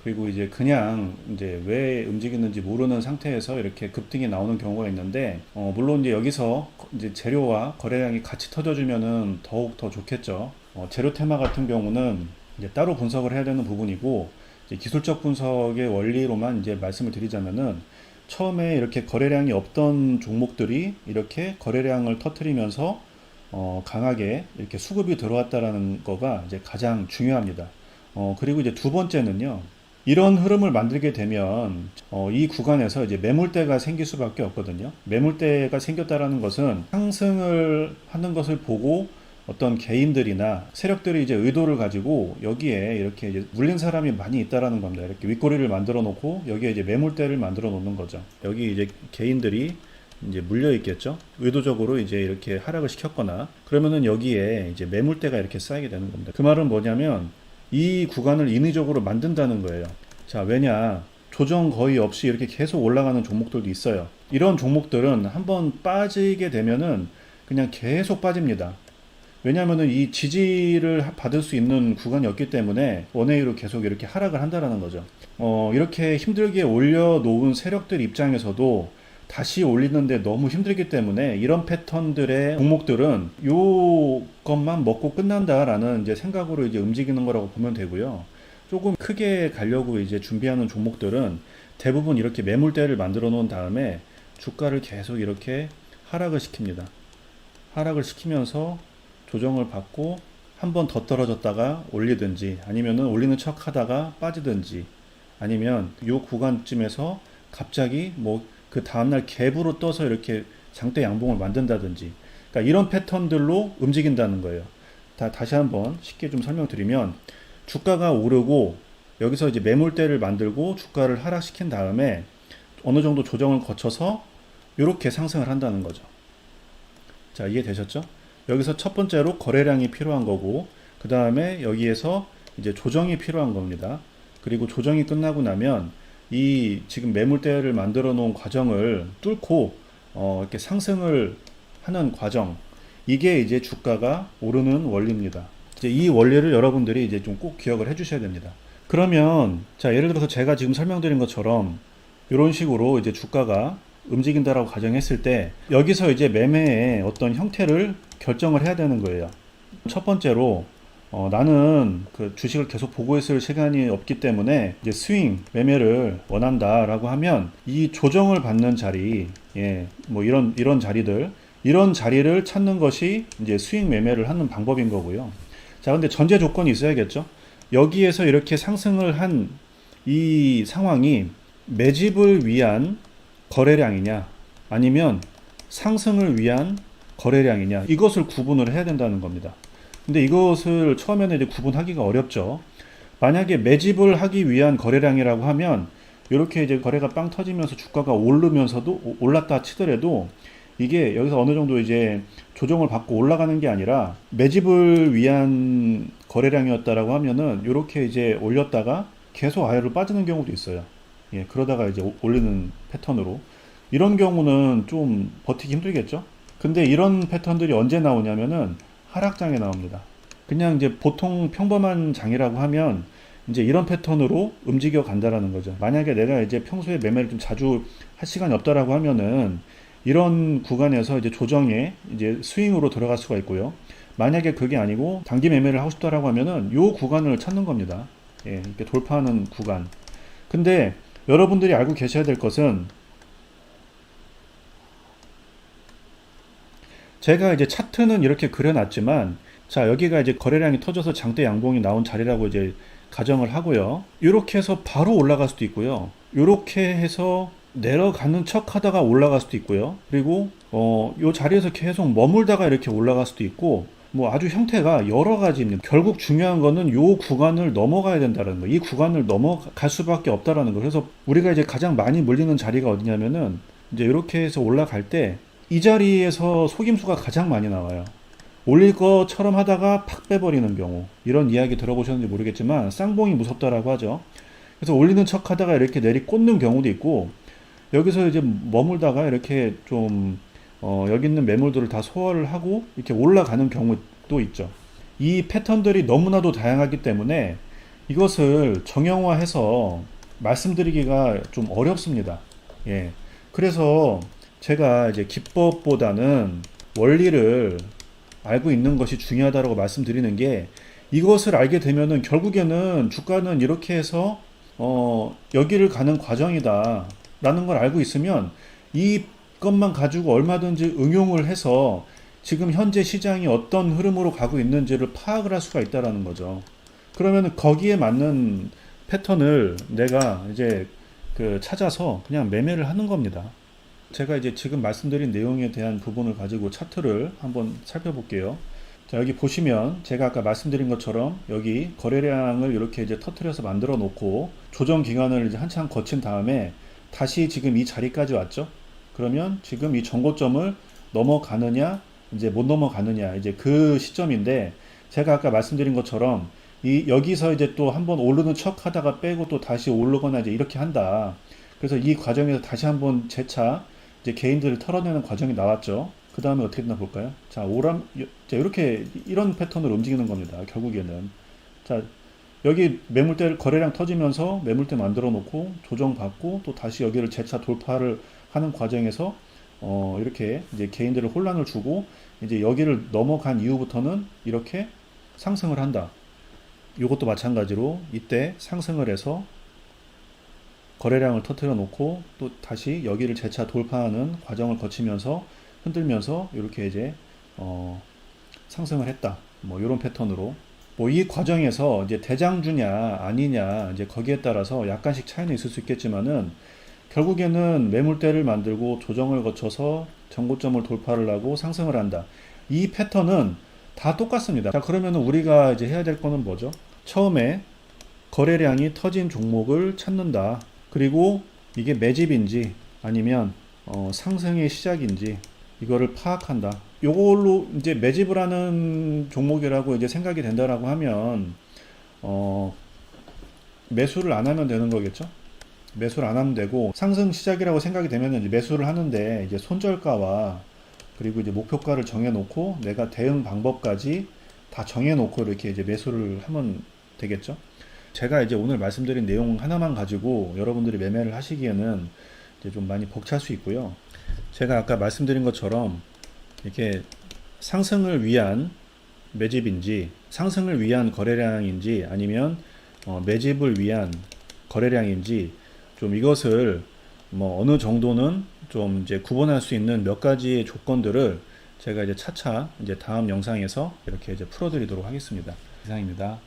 Speaker 1: 그리고 이제 그냥 이제 왜 움직이는지 모르는 상태에서 이렇게 급등이 나오는 경우가 있는데, 물론 이제 여기서 이제 재료와 거래량이 같이 터져주면은 더욱 더 좋겠죠. 재료 테마 같은 경우는 이제 따로 분석을 해야 되는 부분이고, 이제 기술적 분석의 원리로만 이제 말씀을 드리자면은, 처음에 이렇게 거래량이 없던 종목들이 이렇게 거래량을 터뜨리면서 강하게 이렇게 수급이 들어왔다라는 거가 이제 가장 중요합니다. 그리고 이제 두 번째는요, 이런 흐름을 만들게 되면 이 구간에서 이제 매물대가 생길 수밖에 없거든요. 매물대가 생겼다라는 것은 상승을 하는 것을 보고 어떤 개인들이나 세력들이 이제 의도를 가지고 여기에 이렇게 이제 물린 사람이 많이 있다라는 겁니다. 이렇게 윗꼬리를 만들어 놓고 여기에 이제 매물대를 만들어 놓는 거죠. 여기 이제 개인들이 이제 물려 있겠죠. 의도적으로 이제 이렇게 하락을 시켰거나, 그러면은 여기에 이제 매물대가 이렇게 쌓이게 되는 겁니다. 그 말은 뭐냐면 이 구간을 인위적으로 만든다는 거예요. 자, 왜냐? 조정 거의 없이 이렇게 계속 올라가는 종목들도 있어요. 이런 종목들은 한번 빠지게 되면은 그냥 계속 빠집니다. 왜냐하면은 이 지지를 받을 수 있는 구간이었기 때문에 원웨이로 계속 이렇게 하락을 한다라는 거죠. 이렇게 힘들게 올려놓은 세력들 입장에서도 다시 올리는데 너무 힘들기 때문에 이런 패턴들의 종목들은 요것만 먹고 끝난다라는 이제 생각으로 이제 움직이는 거라고 보면 되고요. 조금 크게 가려고 이제 준비하는 종목들은 대부분 이렇게 매물대를 만들어 놓은 다음에 주가를 계속 이렇게 하락을 시킵니다. 하락을 시키면서 조정을 받고 한 번 더 떨어졌다가 올리든지 아니면은 올리는 척 하다가 빠지든지 아니면 요 구간쯤에서 갑자기 뭐 그 다음날 갭으로 떠서 이렇게 장대 양봉을 만든다든지 그러니까 이런 패턴들로 움직인다는 거예요. 다시 한번 쉽게 좀 설명드리면 주가가 오르고 여기서 이제 매물대를 만들고 주가를 하락시킨 다음에 어느 정도 조정을 거쳐서 이렇게 상승을 한다는 거죠. 자, 이해되셨죠? 여기서 첫 번째로 거래량이 필요한 거고 그 다음에 여기에서 이제 조정이 필요한 겁니다. 그리고 조정이 끝나고 나면 이 지금 매물대를 만들어 놓은 과정을 뚫고 이렇게 상승을 하는 과정, 이게 이제 주가가 오르는 원리입니다. 이제 이 원리를 여러분들이 이제 좀 꼭 기억을 해 주셔야 됩니다. 그러면 자, 예를 들어서 제가 지금 설명드린 것처럼 이런 식으로 이제 주가가 움직인다라고 가정했을 때 여기서 이제 매매의 어떤 형태를 결정을 해야 되는 거예요. 첫 번째로 나는 그 주식을 계속 보고 있을 시간이 없기 때문에 이제 스윙 매매를 원한다라고 하면 이 조정을 받는 자리, 예, 뭐 이런 자리들, 이런 자리를 찾는 것이 이제 스윙 매매를 하는 방법인 거고요. 자, 근데 전제 조건이 있어야겠죠. 여기에서 이렇게 상승을 한 이 상황이 매집을 위한 거래량이냐, 아니면 상승을 위한 거래량이냐, 이것을 구분을 해야 된다는 겁니다. 근데 이것을 처음에는 이제 구분하기가 어렵죠. 만약에 매집을 하기 위한 거래량이라고 하면 이렇게 이제 거래가 빵 터지면서 주가가 오르면서도 올랐다 치더라도 이게 여기서 어느 정도 이제 조정을 받고 올라가는 게 아니라 매집을 위한 거래량이었다라고 하면은 이렇게 이제 올렸다가 계속 아래로 빠지는 경우도 있어요. 예, 그러다가 이제 올리는 패턴으로. 이런 경우는 좀 버티기 힘들겠죠? 근데 이런 패턴들이 언제 나오냐면은 하락장에 나옵니다. 그냥 이제 보통 평범한 장이라고 하면 이제 이런 패턴으로 움직여 간다라는 거죠. 만약에 내가 이제 평소에 매매를 좀 자주 할 시간이 없다라고 하면은 이런 구간에서 이제 조정에 이제 스윙으로 들어갈 수가 있고요. 만약에 그게 아니고 단기 매매를 하고 싶다라고 하면은 요 구간을 찾는 겁니다. 예, 이렇게 돌파하는 구간. 근데 여러분들이 알고 계셔야 될 것은 제가 이제 차트는 이렇게 그려놨지만 자, 여기가 이제 거래량이 터져서 장대 양봉이 나온 자리라고 이제 가정을 하고요. 이렇게 해서 바로 올라갈 수도 있고요. 이렇게 해서 내려가는 척 하다가 올라갈 수도 있고요. 그리고 요 자리에서 계속 머물다가 이렇게 올라갈 수도 있고 뭐 아주 형태가 여러 가지입니다. 결국 중요한 거는 요 구간을 넘어가야 된다는 거. 이 구간을 넘어갈 수밖에 없다라는 거. 그래서 우리가 이제 가장 많이 물리는 자리가 어디냐면은 이제 이렇게 해서 올라갈 때 이 자리에서 속임수가 가장 많이 나와요. 올릴 것처럼 하다가 팍 빼버리는 경우. 이런 이야기 들어보셨는지 모르겠지만 쌍봉이 무섭다라고 하죠. 그래서 올리는 척 하다가 이렇게 내리 꽂는 경우도 있고 여기서 이제 머물다가 이렇게 좀 여기 있는 매물들을 다 소화를 하고 이렇게 올라가는 경우도 있죠. 이 패턴들이 너무나도 다양하기 때문에 이것을 정형화해서 말씀드리기가 좀 어렵습니다. 예. 그래서 제가 이제 기법보다는 원리를 알고 있는 것이 중요하다고 말씀드리는 게 이것을 알게 되면은 결국에는 주가는 이렇게 해서 여기를 가는 과정이다 라는 걸 알고 있으면 이것만 가지고 얼마든지 응용을 해서 지금 현재 시장이 어떤 흐름으로 가고 있는지를 파악을 할 수가 있다라는 거죠. 그러면 거기에 맞는 패턴을 내가 이제 찾아서 그냥 매매를 하는 겁니다. 제가 이제 지금 말씀드린 내용에 대한 부분을 가지고 차트를 한번 살펴볼게요. 자, 여기 보시면 제가 아까 말씀드린 것처럼 여기 거래량을 이렇게 이제 터트려서 만들어 놓고 조정 기간을 이제 한참 거친 다음에 다시 지금 이 자리까지 왔죠. 그러면 지금 이 정고점을 넘어가느냐 이제 못 넘어가느냐 이제 그 시점인데 제가 아까 말씀드린 것처럼 여기서 이제 또 한번 오르는 척 하다가 빼고 또 다시 오르거나 이제 이렇게 한다. 그래서 이 과정에서 다시 한번 재차 이제 개인들을 털어내는 과정이 나왔죠. 그 다음에 어떻게 됐나 볼까요? 자, 자, 이렇게 이런 패턴으로 움직이는 겁니다. 결국에는. 자, 여기 매물대 거래량 터지면서 매물대 만들어 놓고 조정받고 또 다시 여기를 재차 돌파를 하는 과정에서 이렇게 이제 개인들을 혼란을 주고 이제 여기를 넘어간 이후부터는 이렇게 상승을 한다. 이것도 마찬가지로 이때 상승을 해서 거래량을 터뜨려 놓고 또 다시 여기를 재차 돌파하는 과정을 거치면서 흔들면서 이렇게 이제 상승을 했다. 뭐 이런 패턴으로 뭐 이 과정에서 이제 대장주냐 아니냐 이제 거기에 따라서 약간씩 차이는 있을 수 있겠지만은 결국에는 매물대를 만들고 조정을 거쳐서 전고점을 돌파를 하고 상승을 한다. 이 패턴은 다 똑같습니다. 자, 그러면은 우리가 이제 해야 될 거는 뭐죠? 처음에 거래량이 터진 종목을 찾는다. 그리고 이게 매집인지 아니면 상승의 시작인지 이거를 파악한다. 요걸로 이제 매집을 하는 종목이라고 이제 생각이 된다라고 하면 매수를 안 하면 되는 거겠죠? 매수를 안 하면 되고 상승 시작이라고 생각이 되면 이제 매수를 하는데 이제 손절가와 그리고 이제 목표가를 정해놓고 내가 대응 방법까지 다 정해놓고 이렇게 이제 매수를 하면 되겠죠? 제가 이제 오늘 말씀드린 내용 하나만 가지고 여러분들이 매매를 하시기에는 이제 좀 많이 벅찰 수 있고요. 제가 아까 말씀드린 것처럼 이렇게 상승을 위한 매집인지 상승을 위한 거래량인지 아니면 매집을 위한 거래량인지 좀 이것을 뭐 어느 정도는 좀 이제 구분할 수 있는 몇 가지의 조건들을 제가 이제 차차 이제 다음 영상에서 이렇게 이제 풀어드리도록 하겠습니다. 이상입니다.